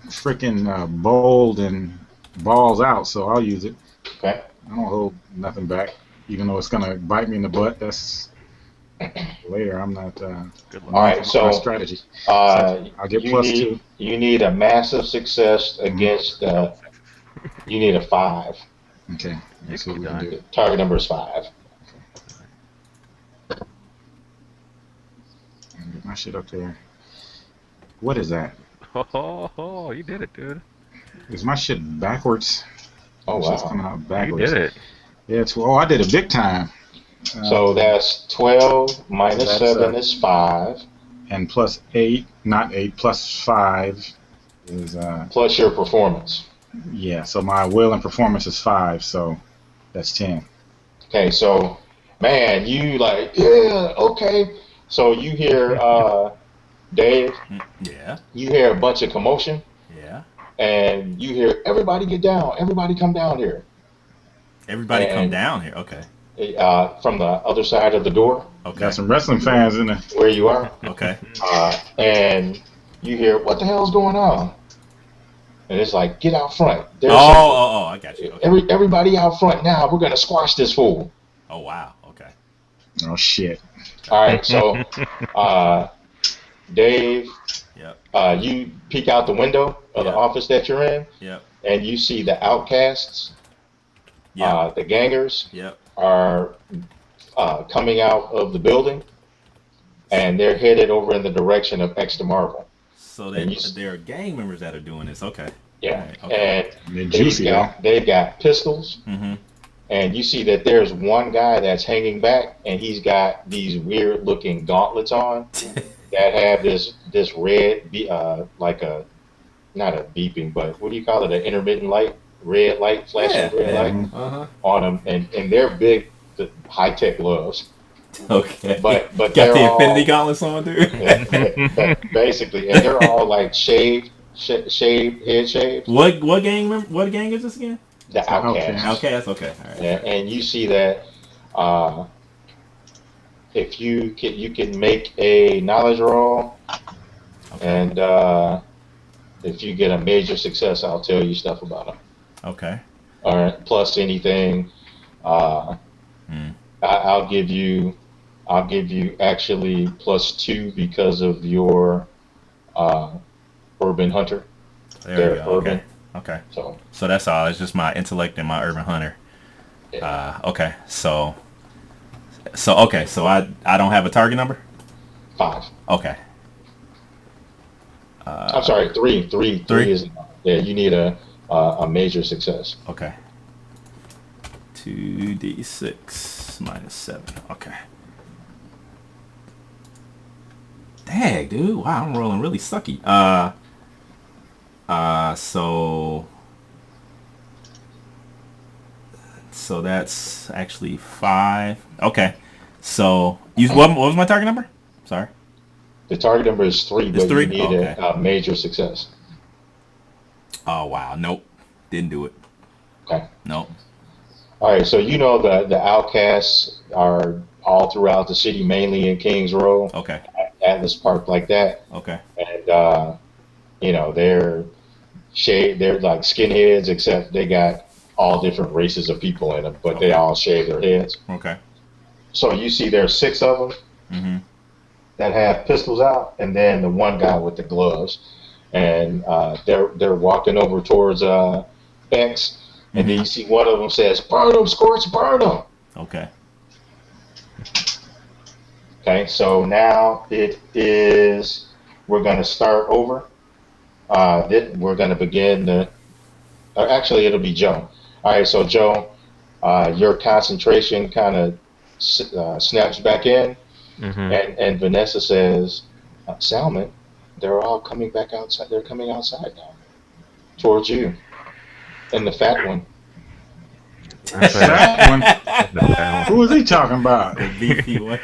S4: freaking bold and balls out, so I'll use it.
S1: Okay.
S4: I don't hold nothing back, even though it's gonna bite me in the butt. That's later. I'm not.
S1: Good luck. All right. So
S4: strategy. So I'll get +2.
S1: You need a massive success against. You need a 5.
S4: Okay. Let's see what we can do.
S1: Target number is 5.
S4: Get my shit up there. What is that?
S3: Oh, you did it, dude.
S4: Is my shit backwards?
S1: Oh, wow.
S4: It's coming out backwards.
S3: You did it.
S4: Yeah, I did it big time.
S1: So that's 12 minus 7 is 5.
S4: And +8, not 8, +5 is...
S1: plus your performance.
S4: Yeah, so my will and performance is 5, so that's 10.
S1: Okay, so, man, you like, yeah, okay. So you hear, Dave?
S2: Yeah.
S1: You hear a bunch of commotion?
S2: Yeah.
S1: And you hear, everybody get down, everybody come down here.
S2: Everybody come down here, okay.
S1: From the other side of the door.
S2: Okay.
S4: Got some wrestling fans in there.
S1: Where you are.
S2: Okay.
S1: And you hear, what the hell's going on? And it's like, get out front.
S2: I got you. Okay.
S1: Everybody out front now. We're going to squash this fool.
S2: Oh, wow. Okay.
S4: Oh, shit.
S1: All right, so Dave,
S2: yep.
S1: You peek out the window of the office that you're in,
S2: yep.
S1: and you see the outcasts, the gangers, are coming out of the building, and they're headed over in the direction of X the Marvel.
S2: So there are gang members that are doing this. Okay.
S1: Yeah,
S2: right. Okay.
S1: And they've got pistols, and you see that there's one guy that's hanging back, and he's got these weird looking gauntlets on that have this red, like a not a beeping, but what do you call it? An intermittent light, red light, flashing
S2: Yeah,
S1: red
S2: yeah.
S1: light
S2: Uh-huh.
S1: on them, and they're big, high tech gloves,
S2: Okay.
S1: but
S2: Got
S1: they're
S2: the Infinity
S1: all
S2: Gauntlets on, dude.
S1: basically, and they're all like shaved, head shaves.
S2: What gang? What gang is this again?
S1: The
S4: The Outcast.
S1: outcasts.
S2: Outcast. Okay. All right.
S1: And you see that uh, if you can make a knowledge roll, and if you get a major success, I'll tell you stuff about them.
S2: Okay.
S1: All right, plus anything, uh,
S2: Hmm.
S1: I'll give you actually +2 because of your uh, urban hunter.
S2: There we
S1: They're
S2: go.
S1: urban,
S2: Okay. Okay.
S1: so
S2: So that's all. It's just my intellect and my urban hunter.
S1: yeah,
S2: Okay. So okay. So I don't have a target number.
S1: 5.
S2: Okay.
S1: I'm sorry, 3. Three
S2: Three?
S1: is yeah. You need a major success.
S2: Okay. 2d6 minus 7. Okay. Dang, dude. Wow, I'm rolling really sucky. So that's actually 5. Okay. So what was my target number? Sorry.
S1: The target number is 3,
S2: It's
S1: but
S2: 3?
S1: you need
S2: Okay.
S1: a major success.
S2: Oh wow. Nope. Didn't do it.
S1: Okay.
S2: Nope.
S1: All right. So you know the outcasts are all throughout the city, mainly in Kings Row,
S2: Okay.
S1: Atlas Park, like that,
S2: Okay.
S1: and they're like skinheads, except they got all different races of people in them, but they
S2: Okay.
S1: all shave their heads.
S2: Okay.
S1: So you see there's 6 of them
S2: Mm-hmm.
S1: that have pistols out, and then the one guy with the gloves, and they're walking over towards X, and then
S2: Mm-hmm.
S1: you see one of them says, "Burn them, Scorch, burn them."
S2: Okay.
S1: Okay, so now we're going to start over. We're going to begin actually, it'll be Joe. All right, so Joe, your concentration kind of snaps back in,
S3: Hmm.
S1: and Vanessa says, Salmon, they're all coming back outside. They're coming outside now towards you. And the fat one.
S3: I say,
S4: That one.
S3: I
S4: Who is he talking about?
S2: The beefy one.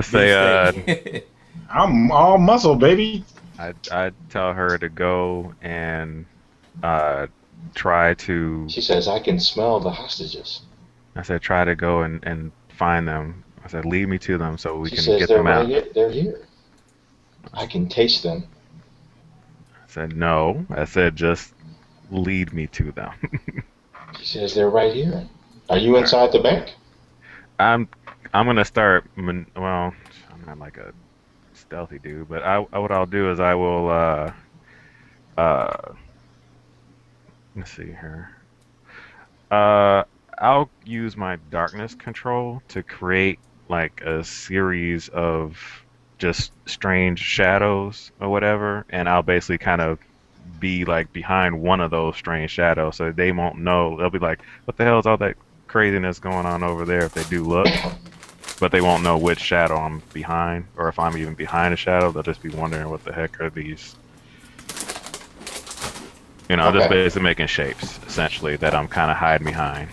S3: say,
S2: Beefsteak.
S4: I'm all muscle, baby.
S3: I tell her to go and try to.
S1: She says, I can smell the hostages.
S3: I said, try to go and find them. I said, lead me to them so we
S1: She
S3: can
S1: says,
S3: get
S1: they're
S3: them
S1: right
S3: out.
S1: here. They're here. I can taste them.
S3: I said, no. I said, just lead me to them.
S1: She says, they're right here. Are you
S3: All right.
S1: inside the bank?
S3: I'm I'm gonna start. Well, I'm not like a stealthy dude, but what I'll do is I will uh let's see here. Uh, I'll use my darkness control to create like a series of just strange shadows or whatever, and I'll basically kind of be like behind one of those strange shadows, so they won't know. They'll be like, "What the hell is all that craziness going on over there?" If they do look, but they won't know which shadow I'm behind, or if I'm even behind a shadow. They'll just be wondering, "What the heck are these?" Just
S1: Okay.
S3: basically making shapes essentially that I'm kind of hiding behind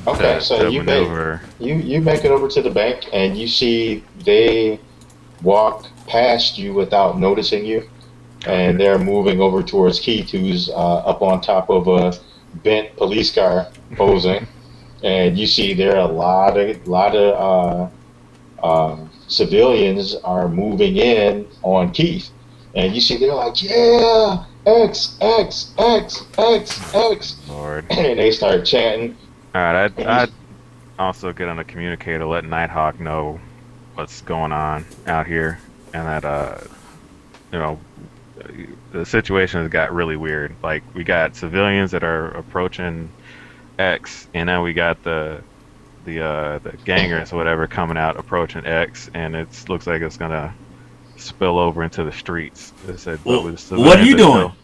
S1: Okay,
S3: to
S1: so
S3: to maneuver.
S1: you make it over to the bank, and you see they walk past you without noticing you,
S3: Okay.
S1: and they're moving over towards Keith, who's up on top of a bent police car posing, and you see there are a lot of civilians are moving in on Keith, and you see they're like, yeah, X X X X X,
S3: Lord.
S1: and they start chanting.
S3: All right. I'd,
S1: And you,
S3: I'd also get on the communicator, let Nighthawk know what's going on out here, and that you know, the situation has got really weird. Like we got civilians that are approaching X, and then we got the gangers or whatever coming out approaching X, and it looks like it's gonna spill over into the streets. They said, but with the
S2: What are
S3: civilians
S2: you
S3: are
S2: doing?
S3: still.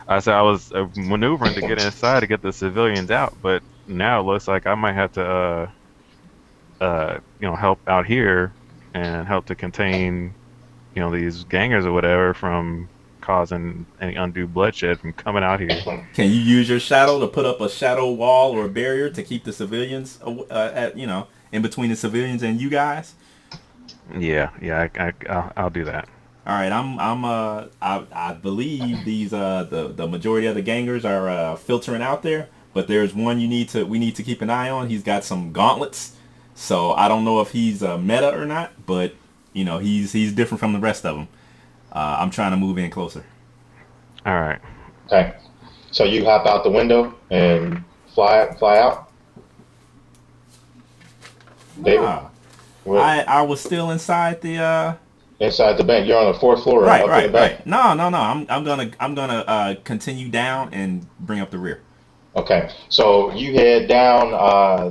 S3: I said I was maneuvering to get inside to get the civilians out, but now it looks like I might have to help out here and help to contain these gangers or whatever from causing any undue bloodshed from coming out here.
S2: Can you use your shadow to put up a shadow wall or a barrier to keep the civilians in between the civilians and you guys?
S3: Yeah, I'll do that.
S2: All right, I believe these the majority of the gangers are filtering out there, but there's one we need to keep an eye on. He's got some gauntlets, so I don't know if he's a meta or not, but he's different from the rest of them. I'm trying to move in closer.
S3: All right.
S1: Okay. So you hop out the window and fly out. David,
S2: Nah, I was still inside the.
S1: Inside the bank. You're on the fourth floor.
S2: Right,
S1: up
S2: right,
S1: in the bank.
S2: right. No. I'm gonna continue down and bring up the rear.
S1: Okay. So you head down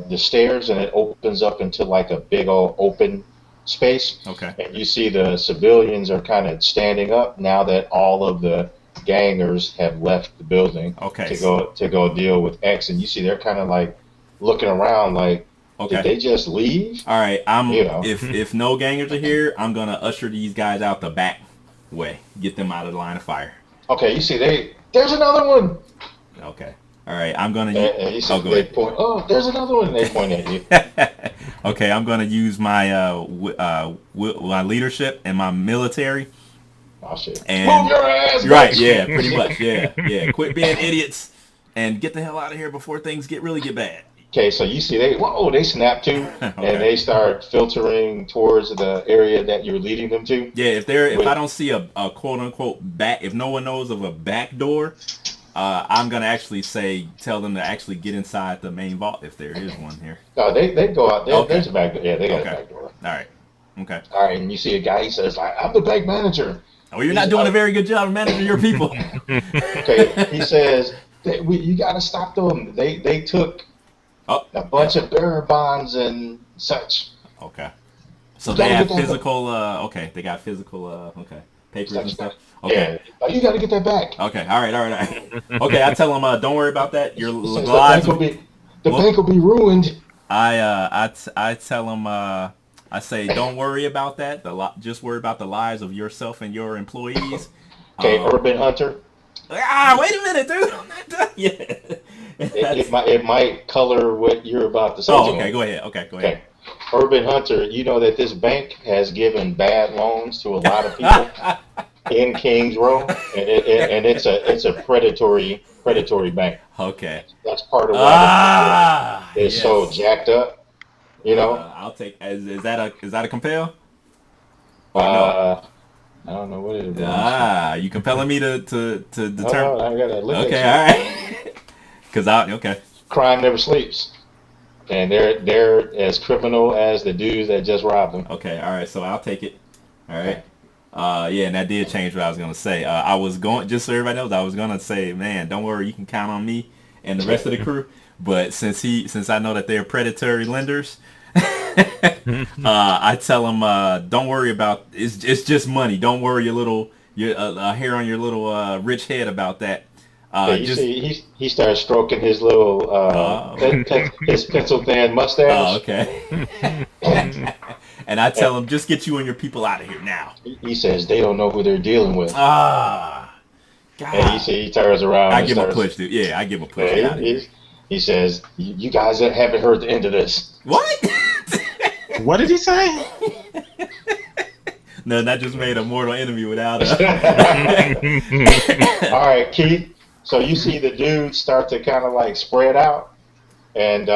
S1: the stairs, and it opens up into like a big old open space.
S2: Okay.
S1: And you see the civilians are kind of standing up now that all of the gangers have left the building.
S2: Okay.
S1: To go deal with X, and you see they're kind of like looking around like.
S2: Okay.
S1: Did they just leave?
S2: All right. If no gangers are here, I'm gonna usher these guys out the back way. Get them out of the line of fire.
S1: Okay. You see there's another one.
S2: Okay. All right. I'm gonna.
S1: And you see they point. Oh, there's another one. And they point at you.
S2: Okay. I'm gonna use my my leadership and my military.
S1: Oh shit!
S2: And
S1: move your ass.
S2: Right. Yeah. Pretty much. Yeah. Quit being idiots and get the hell out of here before things really get bad.
S1: Okay, so you see they snap to,
S2: Okay.
S1: and they start filtering towards the area that you're leading them to.
S2: Yeah, if I don't see a quote unquote back, if no one knows of a back door, I'm gonna actually tell them to actually get inside the main vault if there is one here.
S1: No, they go out there.
S2: Okay.
S1: There's a back door. Yeah, they got
S2: Okay.
S1: a back door.
S2: All right. Okay.
S1: All right, and you see a guy. He says, "I'm the bank manager."
S2: Oh, you're not doing a very good job of managing your people.
S1: Okay, he says, "You got to stop them. They took a bunch of bearer bonds and such."
S2: Okay. So they have physical. Okay, they got physical. Okay, papers and stuff. Okay.
S1: Yeah, you got to get that back.
S2: Okay. All right. Okay, I tell them, don't worry about that. Your
S1: The
S2: lives.
S1: bank will be ruined.
S2: I tell them. I say, don't worry about that. Just worry about the lives of yourself and your employees.
S1: Okay, Urban Hunter.
S2: Wait a minute, dude. I'm not done yet.
S1: It might color what you're about to say.
S2: Oh, okay. Go ahead.
S1: Okay. Urban Hunter, you know that this bank has given bad loans to a lot of people in Kings Row, and it's a predatory bank.
S2: Okay.
S1: That's part of why it's so jacked up.
S2: I'll take. Is that a compel?
S1: No? I don't know what it is.
S2: You compelling me to determine?
S1: I gotta look at you.
S2: Okay, all right. Okay.
S1: Crime never sleeps, and they're as criminal as the dudes that just robbed them.
S2: Okay, all right. So I'll take it. All right. And that did change what I was gonna say. I was going, just so everybody knows, I was gonna say, man, don't worry, you can count on me and the rest of the crew. But since I know that they're predatory lenders, I tell them, don't worry about it's just money. Don't worry your hair on your little rich head about that.
S1: See, he starts stroking his little his pencil thin mustache.
S2: Oh, okay. And I tell him, just get you and your people out of here now.
S1: He says they don't know who they're dealing with.
S2: God.
S1: And he turns around.
S2: I give him a push, dude. Yeah, I give him a push.
S1: He says, "You guys haven't heard the end of this."
S2: What?
S4: What did he say?
S2: No, that just made a mortal enemy without us.
S1: All right, Keith. So you see the dudes start to kind of like spread out, and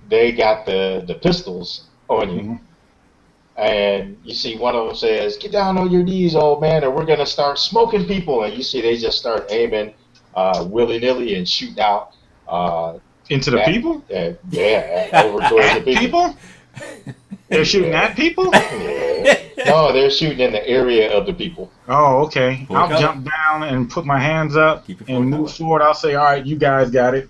S1: they got the pistols on you. Mm-hmm. And you see one of them says, "Get down on your knees, old man, or we're going to start smoking people." And you see they just start aiming willy-nilly and shooting out.
S4: Into the people?
S1: Over towards the people.
S4: They're shooting at people?
S1: Yeah. No, they're shooting in the area of the people.
S4: Oh, okay. I'll jump down and put my hands up and move forward. I'll say, all right, you guys got it.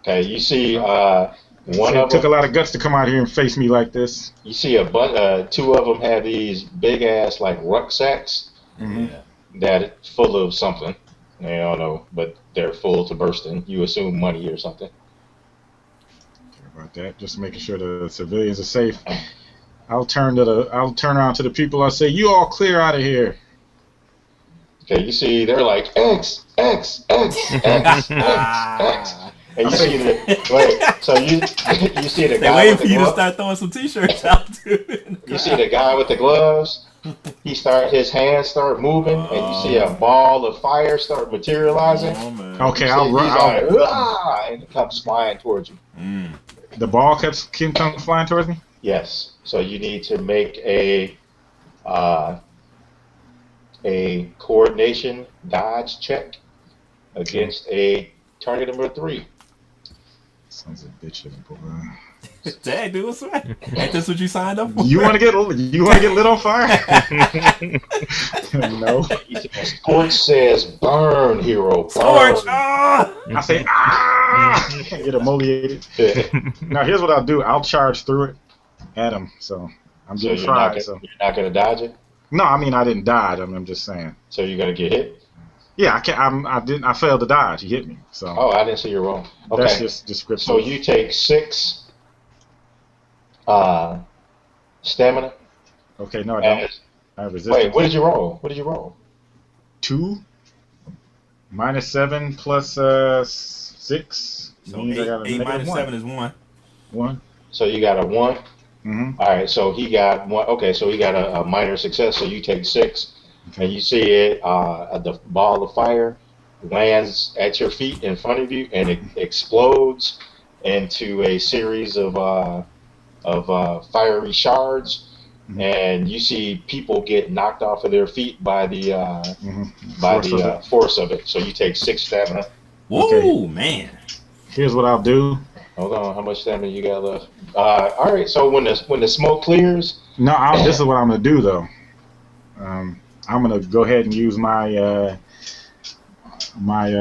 S1: Okay, you see it
S4: took a lot of guts to come out here and face me like this.
S1: You see two of them have these big-ass like rucksacks that full of something. I don't know, but they're full to bursting. You assume money or something.
S4: about that. Just making sure the civilians are safe. I'll turn around to the people. I'll say, "You all clear out of here."
S1: Okay, you see, they're like X, X, X, X, X, X, and you see so you see the
S2: They're
S1: guy
S2: waiting
S1: with
S2: for
S1: the
S2: you to
S1: gloves.
S2: start throwing some T-shirts out, dude.
S1: You see the guy with the gloves. His hands start moving, and you see a ball of fire start materializing.
S2: Oh, man.
S4: Okay,
S1: He's like, "Ah," and it comes flying towards you.
S4: The ball comes flying towards me.
S1: Yes. So you need to make a coordination dodge check against a target number 3.
S4: Sons of bitches, boy.
S2: Dang, dude, what's that? Ain't this what you signed up for?
S4: You want to get lit on fire? No.
S1: Scorch says, "Burn, hero, burn."
S2: Scorch! Ah!
S4: I say, get emoliated. Now here's what I'll do. I'll charge through it at him. So I'm
S1: So
S4: getting
S1: you're not
S4: fried.
S1: gonna, you're not gonna dodge it.
S4: No, I mean I didn't dodge. I'm just saying.
S1: So you're gonna get hit.
S4: Yeah, I can't. I didn't. I failed to dodge. He hit me. So.
S1: Oh, I didn't see your roll. Okay.
S4: That's just descriptive.
S1: So you take 6 stamina.
S4: Okay, no, I don't. I have resistance.
S1: Wait, what did you roll?
S4: 2 -7 plus 6.
S2: So
S4: Means I got a
S2: 8 minus
S4: -1.
S2: 7 is 1.
S4: 1.
S1: So you got a 1.
S4: Mm-hmm.
S1: All right. So he got 1. Okay. So he got a minor success. So you take 6, and you see it. The ball of fire lands at your feet in front of you, and it explodes into a series of fiery shards. And you see people get knocked off of their feet by the force of it. So you take 6 stamina.
S2: Whoa,
S4: Okay.
S2: man.
S4: Here's what I'll do.
S1: Hold on, how much stamina you got left? All right. So when the smoke clears,
S4: No, this is what I'm gonna do though. I'm gonna go ahead and use my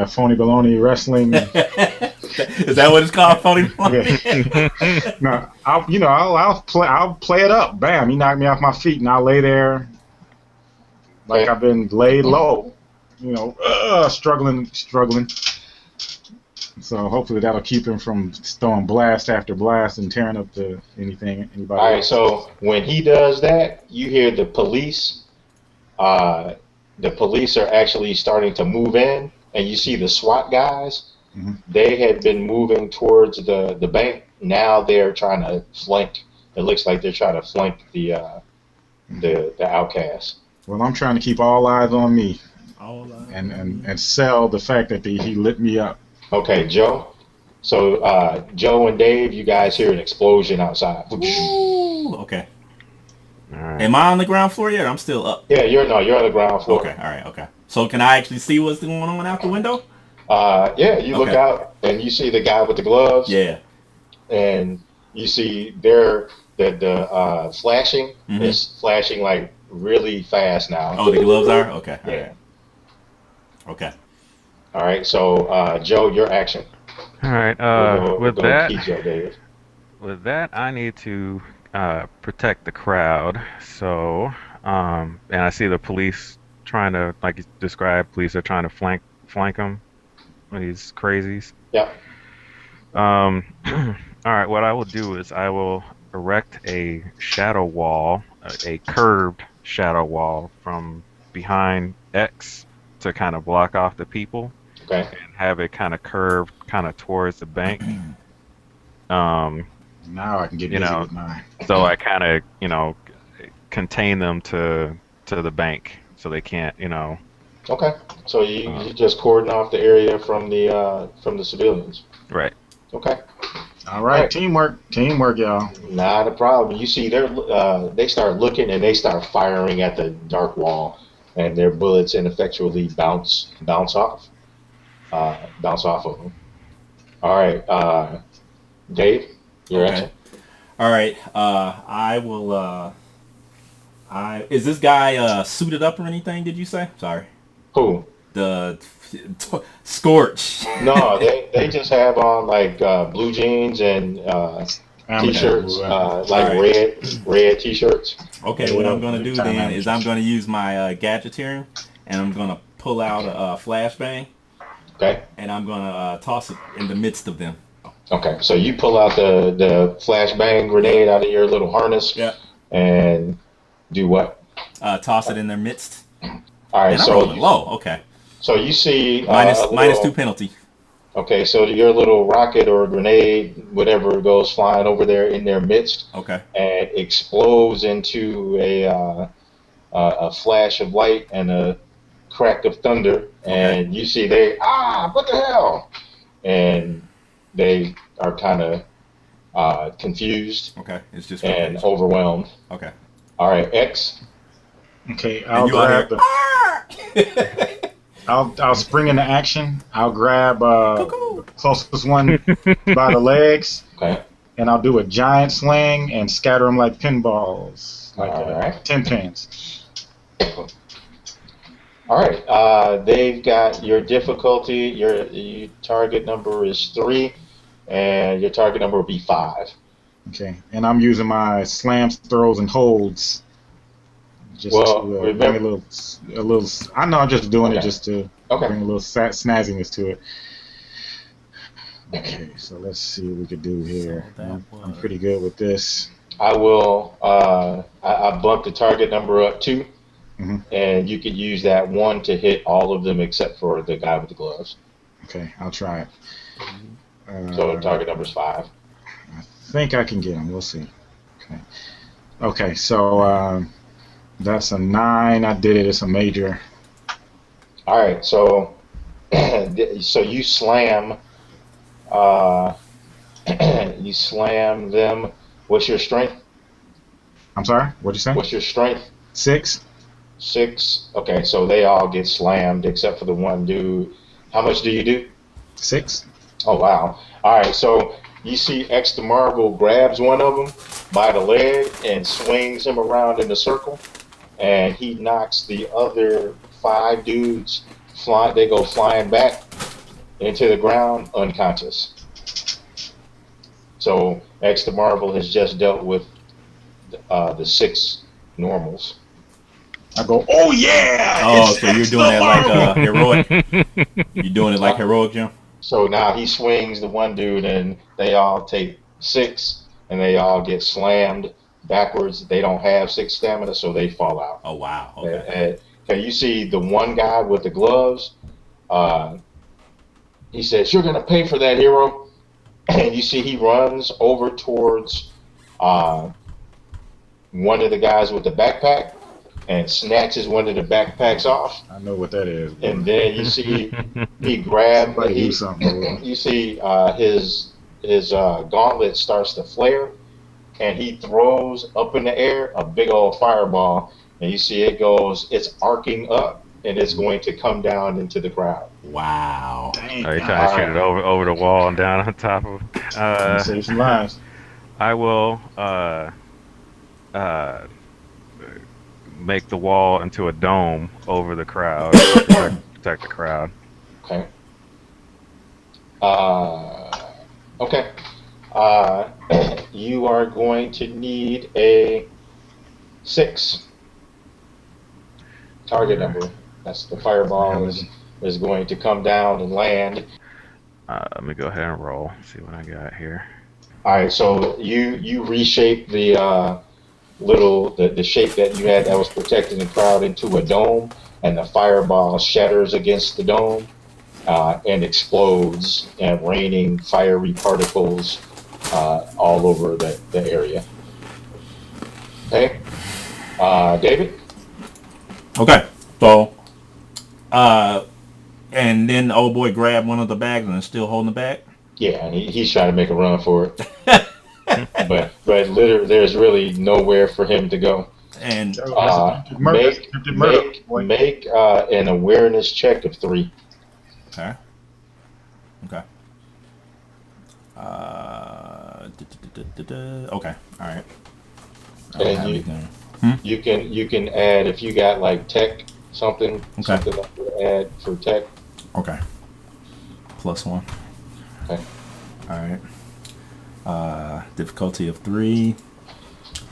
S4: phony baloney wrestling.
S2: Is that what it's called, phony baloney?
S4: No, I'll play it up. Bam! He knocked me off my feet, and I'll lay there like I've been laid low. Struggling. So hopefully that'll keep him from throwing blast after blast and tearing up anybody.
S1: all right. So when he does that, you hear the police. The police are actually starting to move in, and you see the SWAT guys. Mm-hmm. They had been moving towards the bank. Now they're trying to flank. It looks like they're trying to flank the outcasts.
S4: Well, I'm trying to keep all eyes on me, and sell the fact that he lit me up.
S1: Okay, Joe. So Joe and Dave, you guys hear an explosion outside.
S2: Ooh, okay.
S3: All right.
S2: Am I on the ground floor yet? I'm still up.
S1: Yeah, you're on the ground floor.
S2: Okay, all right, okay. So can I actually see what's going on out the window?
S1: Yeah, you look out and you see the guy with the gloves.
S2: Yeah.
S1: And you see the flashing is flashing like really fast now.
S2: Oh, the gloves are? Okay.
S1: Yeah.
S2: Right. Okay.
S1: All right. So Joe, your action.
S3: All right. With that, I need to protect the crowd. So, and I see the police trying to, like you described, police are trying to flank him. These crazies.
S1: Yeah.
S3: All right. What I will do is I will erect a shadow wall, a curved shadow wall from behind X to kind of block off the people.
S1: Okay.
S3: And have it kind of curved, kind of towards the bank.
S4: Now I can get busy with mine.
S3: So I kind of, contain them to the bank, so they can't,
S1: Okay. So you just cordon off the area from the civilians.
S3: Right.
S1: Okay.
S4: All right. Teamwork, y'all.
S1: Not a problem. You see, they start looking and they start firing at the dark wall, and their bullets ineffectually bounce off of them. All right, Dave, your action.
S2: All right. I will. Is this guy suited up or anything? Did you say? Sorry.
S1: Who?
S2: The Scorch.
S1: No, they just have on like blue jeans and t-shirts, red t-shirts.
S2: Okay, what I'm going to do then is I'm going to use my gadgeteering, and I'm going to pull out a flashbang.
S1: Okay.
S2: And I'm going to toss it in the midst of them.
S1: Okay, so you pull out the flashbang grenade out of your little harness
S2: Yeah.
S1: and do what?
S2: Toss it in their midst.
S1: All right,
S2: And I'm rolling low. Okay.
S1: so you see
S2: Minus 2 penalty.
S1: Okay, so your little rocket or grenade, whatever, goes flying over there in their midst
S2: Okay.
S1: and explodes into a flash of light and a crack of thunder, and you see what the hell? And they are kind of confused
S2: Okay. It's just
S1: and
S2: rotation.
S1: overwhelmed.
S2: Okay.
S1: All right, X.
S4: Okay,
S2: And
S4: I'll
S2: you out
S4: grab
S2: here.
S4: the. I'll spring into action. I'll grab
S2: Cuckoo.
S4: the closest one by the legs,
S1: Okay.
S4: and I'll do a giant swing and scatter them like pinballs, like
S1: All right.
S4: 10 pins.
S1: All right. They've got your difficulty. Your target number is 3, and your target number will be 5.
S4: Okay, and I'm using my slams, throws, and holds just to bring a little. I know I'm just doing it just to bring a little snazziness to it. Okay, so let's see what we could do here. I'm pretty good with this.
S1: I will. I bumped the target number up 2, and you could use that 1 to hit all of them except for the guy with the gloves.
S4: Okay, I'll try it.
S1: So the target number is 5.
S4: I think I can get him. We'll see. Okay. Okay, so that's a 9. I did it. It's a major.
S1: All right. So so you slam. You slam them. What's your strength?
S4: I'm sorry? What'd you say?
S1: What's your strength?
S4: 6.
S1: 6. Okay, so they all get slammed except for the one dude. How much do you do?
S4: 6.
S1: Oh, wow. All right, so you see X the Marvel grabs one of them by the leg and swings him around in a circle, and he knocks the other 5 dudes fly. They go flying back into the ground unconscious. So X the Marvel has just dealt with the 6 normals.
S4: I go, oh yeah!
S2: Oh, so you're doing that like heroic? You're doing it like heroic, Jim?
S1: So now he swings the one dude, and they all take 6, and they all get slammed backwards. They don't have 6 stamina, so they fall out.
S2: Oh, wow. Okay.
S1: And you see the one guy with the gloves. He says, "You're gonna pay for that, hero." And you see he runs over towards one of the guys with the backpack and snatches one of the backpacks off.
S4: I know what that is.
S1: And then you see he grabs. You see his gauntlet starts to flare, and he throws up in the air a big old fireball, and you see it's arcing up, and it's going to come down into the crowd.
S2: Wow.
S4: Dang.
S3: Are you trying to shoot it over the wall and down on top of?
S4: Save some lives.
S3: I will make the wall into a dome over the crowd, protect the crowd.
S1: Okay. Okay. You are going to need a 6 target number. That's the fireball is going to come down and land.
S3: Let me go ahead and roll. See what I got here.
S1: All right. So you reshape the the shape that you had that was protecting the crowd into a dome, and the fireball shatters against the dome and explodes, and raining fiery particles all over the area. Okay. David?
S2: Okay. So, and then the old boy grabbed one of the bags and is still holding the bag?
S1: Yeah, and he's trying to make a run for it. but literally, there's really nowhere for him to go.
S2: And
S1: make an awareness check of 3.
S2: Okay. Okay. Okay. All right.
S1: And you can add if you got like tech something that you add for tech.
S2: Okay. +1.
S1: Okay.
S2: All right. Difficulty of 3.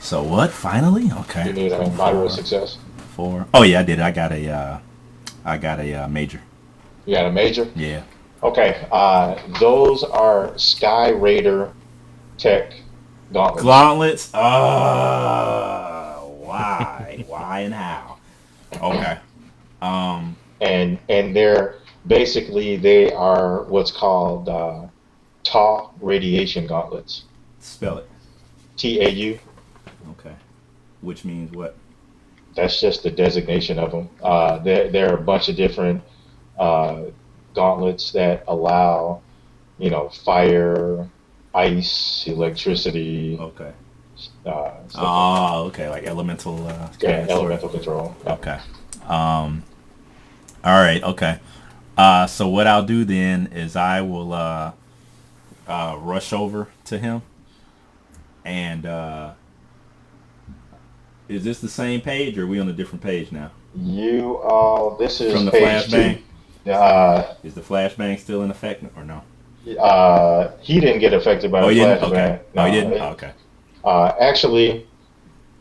S2: So what? Finally? Okay.
S1: You need a moderate success.
S2: 4. Oh yeah, I did. I got a major.
S1: You got a major?
S2: Yeah.
S1: Okay, those are Sky Raider tech gauntlets.
S2: Gauntlets. Why? Why and how? Okay. Um,
S1: And they're basically they are what's called tau radiation gauntlets.
S2: spell it.
S1: TAU.
S2: Okay. Which means what?
S1: That's just the designation of them. There are a bunch of different uh, gauntlets that allow, fire, ice, electricity,
S2: Okay.
S1: stuff like that.
S2: Oh, okay. Like elemental kind
S1: Yeah,
S2: of sort of.
S1: elemental control. Yeah.
S2: Okay. Um. All right. Okay. So what I'll do then is I will rush over to him and is this the same page or are we on a different page now?
S1: This is
S2: From the
S1: page
S2: flashbang?
S1: two.
S2: Is the flashbang still in effect or no?
S1: He didn't get affected by
S2: Oh,
S1: the
S2: he didn't. Okay.
S1: flashbang.
S2: Oh, he
S1: No,
S2: didn't. Oh, okay.
S1: actually,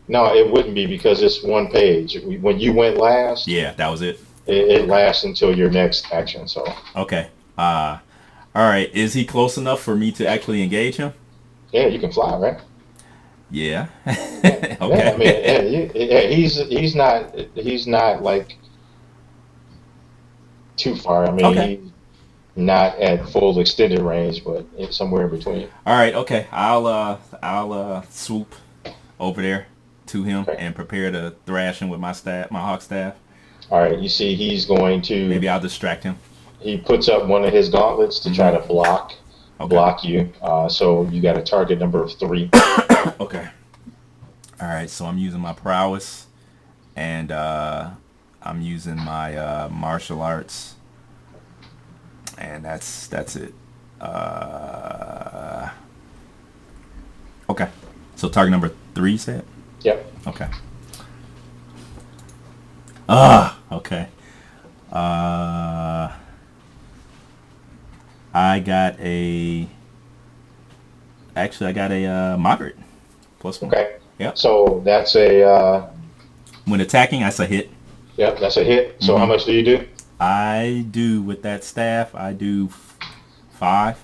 S1: no, it wouldn't be because it's one page. When you went last,
S2: Yeah, that was it.
S1: it lasts until your next action. So,
S2: Okay. All right. Is he close enough for me to actually engage him?
S1: yeah, you can fly, right?
S2: Yeah.
S1: Yeah, yeah. I mean,
S2: Okay.
S1: yeah, he's not like too far. I mean,
S2: Okay.
S1: he's not at full extended range, but it's somewhere in between.
S2: All right. Okay. I'll swoop over there to him
S1: Okay.
S2: and prepare to thrash him with my staff, my hawk staff.
S1: All right. You see, he's going to.
S2: Maybe I'll distract him.
S1: He puts up one of his gauntlets to try
S2: Hmm.
S1: to
S2: Okay.
S1: block you. So you got a target number of 3.
S2: Okay. All right. So I'm using my prowess, and I'm using my martial arts, and that's it. Uh, okay. So target number 3, you said?
S1: Yep.
S2: Okay. Okay. Uh, I got a. Actually, I got a moderate +1.
S1: Okay.
S2: Yep.
S1: So that's a
S2: When attacking, that's a hit.
S1: yep. That's a hit. So how
S2: Hmm.
S1: much do you do?
S2: I do with that staff. I do 5.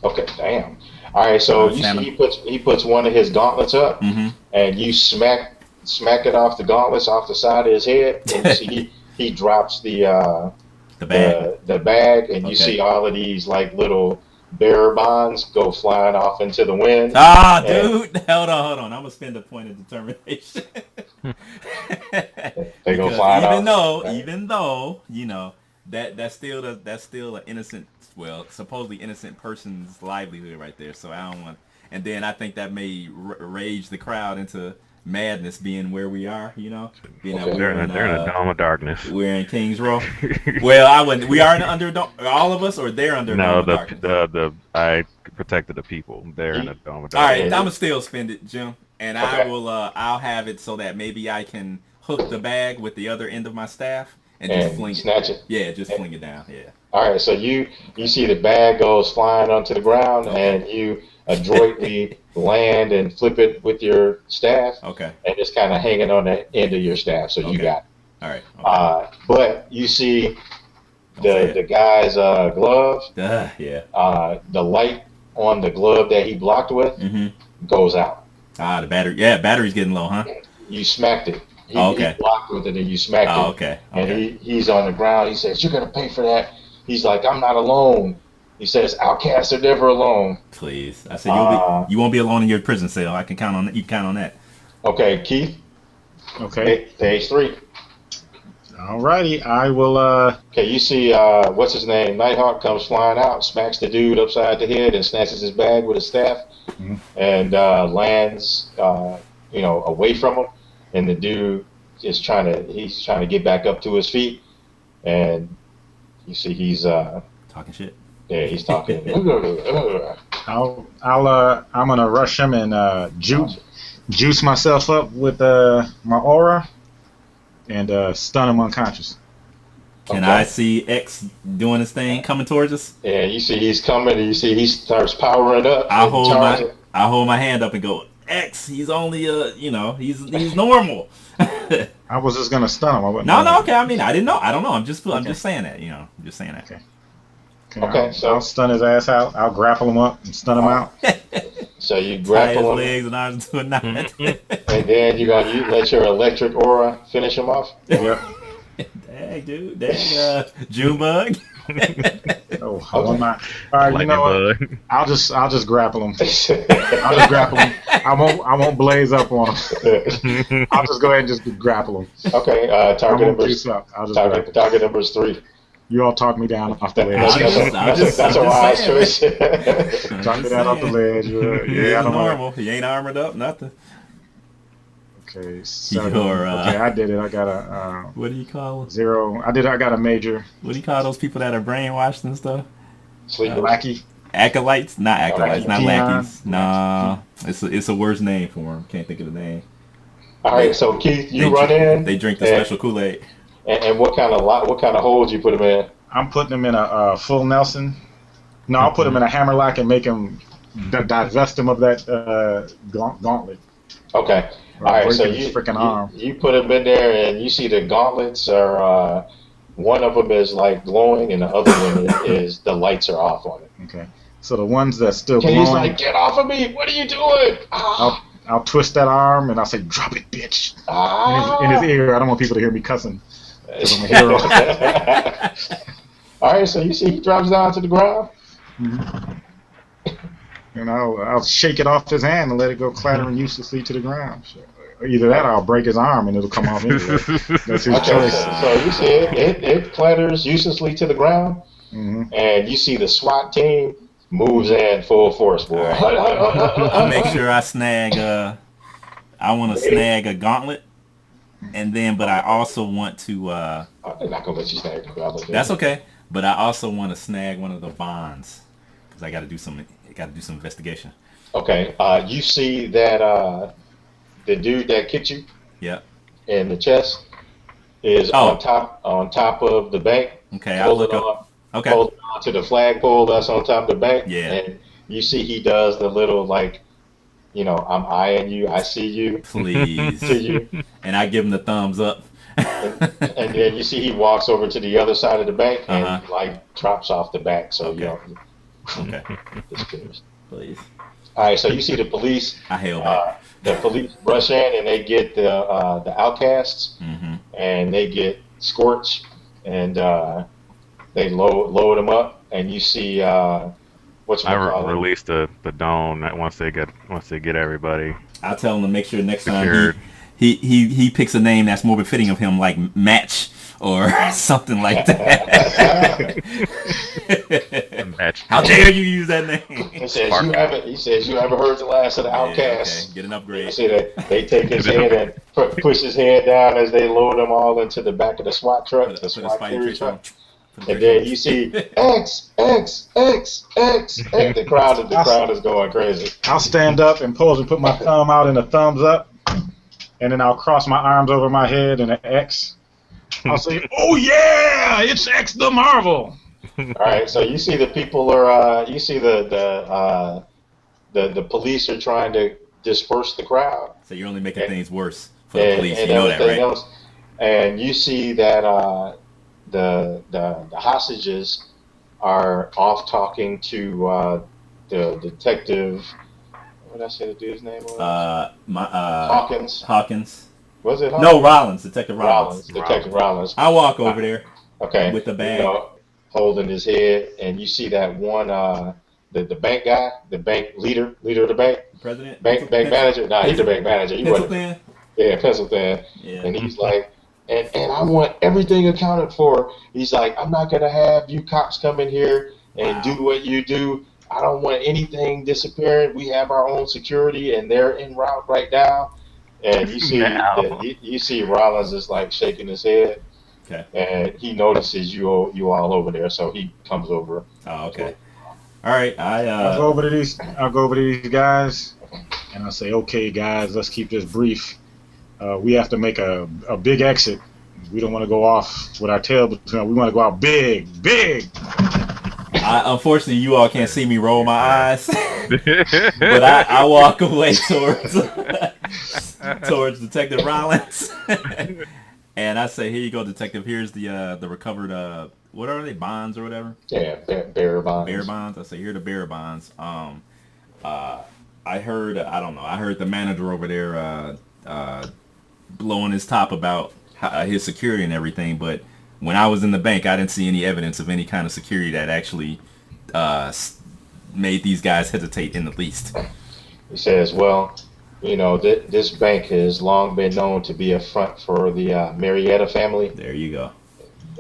S1: Okay. Damn. All right. So
S2: 5
S1: you see,
S2: stamina.
S1: he puts one of his gauntlets up,
S2: Mm-hmm.
S1: and you smack it off the gauntlets off the side of his head, and you see he drops
S2: The bag.
S1: the bag, and you
S2: Okay.
S1: see all of these like little bearer bonds go flying off into the wind,
S2: Ah,
S1: and
S2: dude. Hold on. I'm gonna spend a point of determination.
S1: they go
S2: Because
S1: flying
S2: even
S1: off.
S2: though,
S1: Right.
S2: even though, that's still an innocent, well, supposedly innocent person's livelihood right there. So I don't want. And then I think that may rage the crowd into madness, being where we are. Being that
S1: Okay.
S3: They're in a dome of darkness.
S2: we're in Kings Row. Well, I wouldn't. We are in under all of us, or they're under a dome
S3: No,
S2: of darkness.
S3: the I protected the people. They're in
S1: He,
S3: a dome of
S2: All right,
S3: darkness.
S2: I'm
S1: yeah.
S2: gonna still spend it, Jim, and I
S1: Okay.
S2: will. I'll have it so that maybe I can hook the bag with the other end of my staff and just
S1: And
S2: fling it.
S1: snatch it.
S2: Yeah, just fling it down. Yeah.
S1: All right, so you see the bag goes flying onto the ground,
S2: Okay.
S1: and you adroitly land and flip it with your staff,
S2: Okay.
S1: and it's kind of hanging on the end of your staff, so you
S2: Okay.
S1: got it.
S2: All right. Okay.
S1: But you see
S2: Don't say
S1: the
S2: it.
S1: guy's glove,
S2: Yeah.
S1: the light on the glove that he blocked with
S2: Mm-hmm.
S1: goes out.
S2: Ah, the battery. Yeah, battery's getting low, huh?
S1: You smacked it.
S2: Oh,
S1: He
S2: okay.
S1: blocked with it, and you smacked
S2: Oh,
S1: it.
S2: okay.
S1: And
S2: Okay.
S1: he's on the ground. He says, "You're gonna pay for that." He's like, "I'm not alone." He says, "Outcasts are never alone."
S2: Please. I said
S1: Uh,
S2: you won't be alone in your prison cell. I can count on that. You can count on that.
S1: okay, Keith,
S4: Okay.
S1: page 3.
S4: Alrighty. I will.
S1: Okay, you see, what's his name? Nighthawk comes flying out, smacks the dude upside the head, and snatches his bag with his staff,
S4: Mhm.
S1: and lands, away from him. And the dude is he's trying to get back up to his feet, and you see
S2: Talking shit.
S1: he's talking.
S4: I'm gonna rush him and juice myself up with my aura and stun him unconscious.
S2: Can
S1: Okay.
S2: I see X doing his thing coming towards us?
S1: Yeah, you see he's coming, and you see he starts powering up.
S2: I
S1: and charging.
S2: hold my hand up and go, X, he's only he's normal.
S4: I was just gonna stun him. I wasn't
S2: No,
S4: gonna-
S2: okay. I mean, I didn't know. I don't know. I'm just
S4: Okay.
S2: saying that. I'm just saying that.
S4: Okay.
S1: Okay,
S4: I'll stun his ass out. I'll grapple him up and stun him out.
S1: So you
S2: Tie his
S1: grapple him,
S2: legs and arms to a knot.
S1: and then you let your electric aura finish him off.
S4: Yep.
S2: Dang, dude. Dang, Junebug.
S4: Oh, I want my. All right, you know what?
S3: Bug.
S4: I'll just grapple him. I'll just grapple him. I won't blaze up on him. I'll just go ahead and just grapple him.
S1: Okay, target number is 3.
S4: You all talk me down off the ledge.
S1: That's a wise choice.
S4: Talk me down off the ledge. Yeah, I don't
S2: normal. He ain't armored up, nothing.
S4: Okay, 7.
S2: You're,
S4: okay, I did it. I got a
S2: what do you call them?
S4: 0. I got a major.
S2: What do you call those people that are brainwashed and stuff?
S4: Lackey.
S2: Acolytes? Not acolytes, not
S4: Peon.
S2: lackeys. Nah, it's a worse name for them. Can't think of the name.
S1: All right, so Keith, you run in.
S2: They drink the special Kool-Aid.
S1: And what kind of holes you put him in?
S4: I'm putting him in a full Nelson. No, I'll put him in a hammerlock and make him divest him of that gauntlet.
S1: Okay. All right, so you put him in there, and you see the gauntlets are one of them is like glowing, and the other one is the lights are off on it.
S4: Okay. So the ones that's still glowing.
S1: He's like, "Get off of me! What are you doing?"
S4: I'll twist that arm and I'll say, "Drop it, bitch!" In his ear. I don't want people to hear me cussing. 'Cause I'm a hero.
S1: All right, so you see he drops down to the ground.
S4: Mm-hmm. And I'll shake it off his hand and let it go clattering uselessly to the ground. So either that or I'll break his arm and it'll come off anyway. That's his choice.
S1: So you see it clatters uselessly to the ground, and you see the SWAT team moves in full force, boy.
S2: I'll make sure I snag I want to snag a gauntlet, but I also want to
S1: I'm not gonna let you snag the gauntlet.
S2: That's okay. But I also want to snag one of the bonds because I got to do some investigation. Okay.
S1: You see that the dude that kicked you in the chest is on top of the bank.
S2: Okay, I'll look up. Okay.
S1: Holding on to the flagpole that's on top of the bank.
S2: Yeah.
S1: And you see he does the little like, I'm eyeing you. I see you.
S2: Please.
S1: See you.
S2: And I give him the thumbs up.
S1: and then you see he walks over to the other side of the bank and like drops off the back. So
S2: okay. Please.
S1: All right. So you see the police.
S2: I hail back.
S1: The police rush in and they get the outcasts and they get Scorch and they load them up and you see
S3: I released the dome once they get everybody.
S2: I'll tell him to make sure next time he picks a name that's more befitting of him, like Match or something like that.
S3: Match.
S2: How dare you use that name?
S1: He says you haven't heard the last of the outcasts.
S2: Okay. Get an upgrade.
S1: You see that they take his head and push his head down as they load them all into the back of the SWAT truck, the SWAT truck. And then you see X. The crowd is going crazy.
S4: I'll stand up and pose and put my thumb out in a thumbs up, and then I'll cross my arms over my head in an X. I'll say, "Oh yeah, it's X the Marvel."
S1: All right, so you see the people are, you see the police are trying to disperse the crowd.
S2: So you're only making things worse for the police.
S1: And
S2: you know that, right?
S1: Else. And you see that the hostages are off talking to the detective. What did I say the dude's name was? Hawkins. Was it Hawkins?
S2: No, Rollins. Detective Rollins.
S1: Detective Rollins.
S2: I walk over there.
S1: Okay.
S2: With the bag.
S1: Holding his head, and you see that one, the bank guy, the bank leader of the bank.
S2: President?
S1: Bank manager? Nah, he's the bank manager.
S2: Pencil thin?
S1: Yeah, pencil thin. Yeah. And he's like, and I want everything accounted for. He's like, I'm not going to have you cops come in here and do what you do. I don't want anything disappearing. We have our own security, and they're en route right now. And you see, you see Rollins is like shaking his head.
S2: Okay.
S1: And he notices you all over there, so he comes over.
S2: Oh, okay. All right.
S4: I'll go over to these guys, and I'll say, "Okay, guys, let's keep this brief. We have to make a big exit. We don't want to go off with our tail between. We want to go out big.
S2: Unfortunately, you all can't see me roll my eyes, but I walk away towards Detective Rollins. And I say, here you go, detective. Here's the recovered what are they, bonds or whatever?
S1: Yeah, bearer bonds.
S2: Bearer bonds. I say, here are the bearer bonds. I heard, I don't know, I heard the manager over there blowing his top about his security and everything, but when I was in the bank, I didn't see any evidence of any kind of security that actually made these guys hesitate in the least.
S1: He says, well, this bank has long been known to be a front for the Marietta family,
S2: There you go.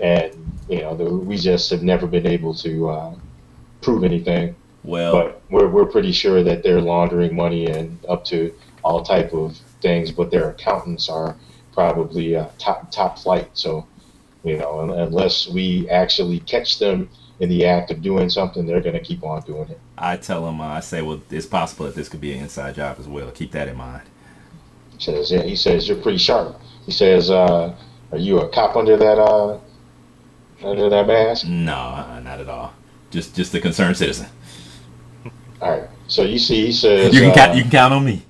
S1: and we just have never been able to prove anything.
S2: Well,
S1: But we're pretty sure that they're laundering money and up to all type of things, but their accountants are probably top flight. So, unless we actually catch them in the act of doing something, they're going to keep on doing it.
S2: I tell him, I say, well, it's possible that this could be an inside job as well. Keep that in mind.
S1: He says, you're pretty sharp. He says, are you a cop under that mask?
S2: No, not at all. Just a concerned citizen.
S1: All right. So you see, he says,
S2: You can count on me.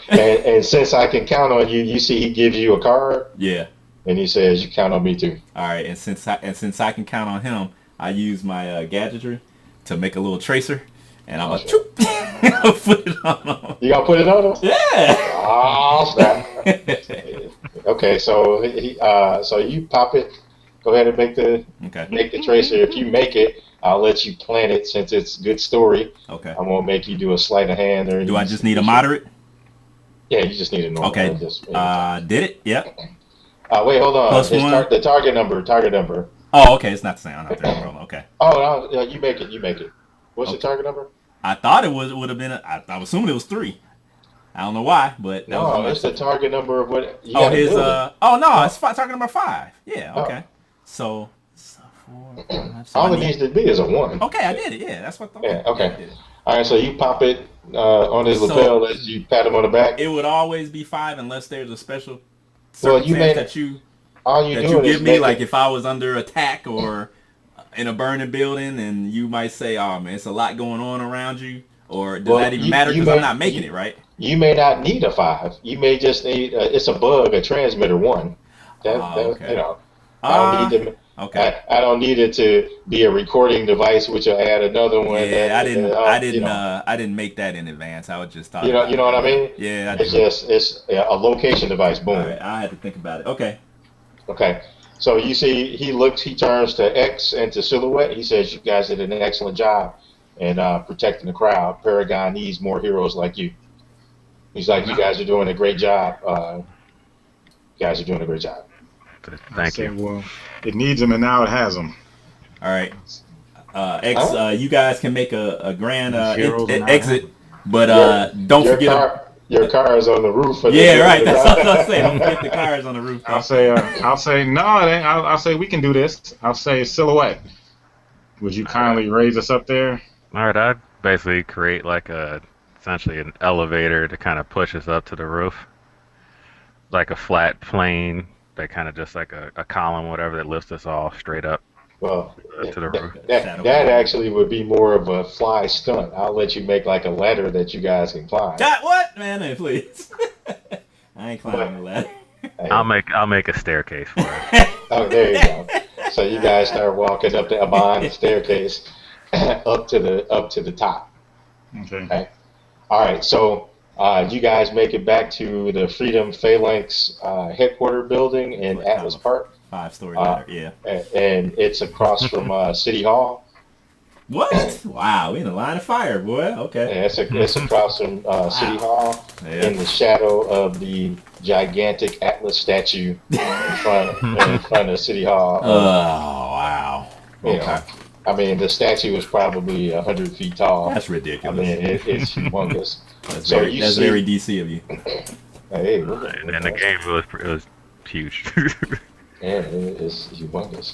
S1: and since I can count on you, you see, he gives you a card,
S2: Yeah.
S1: and he says, you count on me too.
S2: All right, and since I can count on him, I use my gadgetry to make a little tracer, and I'm like,
S1: Sure.
S2: put it on him.
S1: You gonna put it on him?
S2: Yeah.
S1: Oh, snap. Okay, so so you pop it. Go ahead and make the tracer. If you make it, I'll let you plant it since it's a good story.
S2: Okay.
S1: I won't make you do a sleight of hand or.
S2: Do I just need a moderate?
S1: Yeah, you just need a normal.
S2: Okay. Did it? Yep.
S1: Wait, hold on.
S2: Plus one?
S1: The target number.
S2: Oh, okay. It's not the same. I'm not there. Okay.
S1: Oh, no, you make it. What's the target number?
S2: I thought it would have been. I was assuming it was 3. I don't know why, but that was
S1: it's the target number of what. You
S2: Oh,
S1: gotta
S2: his.
S1: build it.
S2: It's target number 5. Yeah. Okay. So 4, 5. So
S1: All it needs to be is a 1.
S2: Okay, I did it. Yeah, that's what.
S1: Yeah. Okay.
S2: I did it.
S1: All right. So you pop it on his
S2: So-
S1: lapel as you pat him on the back.
S2: It would always be 5 unless there's a special
S1: Well, you
S2: circumstance
S1: made
S2: that you
S1: All you doing is
S2: give me,
S1: make
S2: like
S1: it-
S2: if I was under attack or in a burning building, and you might say, "Oh man, it's a lot going on around you," or does
S1: Well,
S2: that even
S1: you-
S2: matter
S1: you
S2: because I'm
S1: may-
S2: not making it right?
S1: You may not need a 5. You may just need it's a bug, a transmitter 1.
S2: Okay.
S1: I don't need to.
S2: Okay.
S1: I don't need it to be a recording device, which will add another one.
S2: Yeah, I didn't make that in advance. I would just thought.
S1: You know what I mean?
S2: Yeah,
S1: It's a location device. Boom.
S2: All right, I had to think about it. Okay.
S1: Okay. So you see, he turns to X and to Silhouette. He says, "You guys did an excellent job in protecting the crowd. Paragon needs more heroes like you." He's like, "You guys are doing a great job. You guys are doing a great job."
S3: Thank you.
S4: Well, it needs them, and now it has them.
S2: All right. X, you guys can make a grand
S4: Heroes and
S2: exit, but don't
S1: your
S2: forget.
S1: your car is on the roof. Of
S2: Yeah,
S1: the,
S2: right. That's what I was saying. Don't forget the cars on the roof.
S4: I'll say no. It ain't. I'll say we can do this. I'll say Silhouette. Would you kindly raise us up there?
S3: All right, I'd basically create like essentially an elevator to kind of push us up to the roof, like a flat plane that kind of just like a column, whatever, that lifts us all straight up
S1: Well,
S3: to the roof.
S1: that actually would be more of a fly stunt. I'll let you make like a ladder that you guys can climb.
S2: God, what? Man, please. I ain't climbing the ladder.
S1: Hey,
S3: I'll make a staircase for it.
S1: Oh, there you go. So you guys start walking up the Abon staircase up to the top.
S4: Okay.
S1: All right. So you guys make it back to the Freedom Phalanx headquarter building in Atlas Park,
S2: 5-story ladder. Yeah.
S1: and it's across from City Hall.
S2: What? Wow, we in the line of fire, boy. Okay.
S1: And it's across from City Hall in the shadow of the gigantic Atlas statue in front of City Hall.
S2: Oh, wow.
S1: You
S2: Okay.
S1: know, I mean, the statue is probably 100 feet tall.
S2: That's
S1: I
S2: ridiculous.
S1: mean, it's humongous.
S2: That's
S1: So
S2: very,
S1: you
S2: that's
S1: see-
S2: very DC of you.
S1: Hey,
S3: And the game it was huge.
S1: Yeah, it's humongous.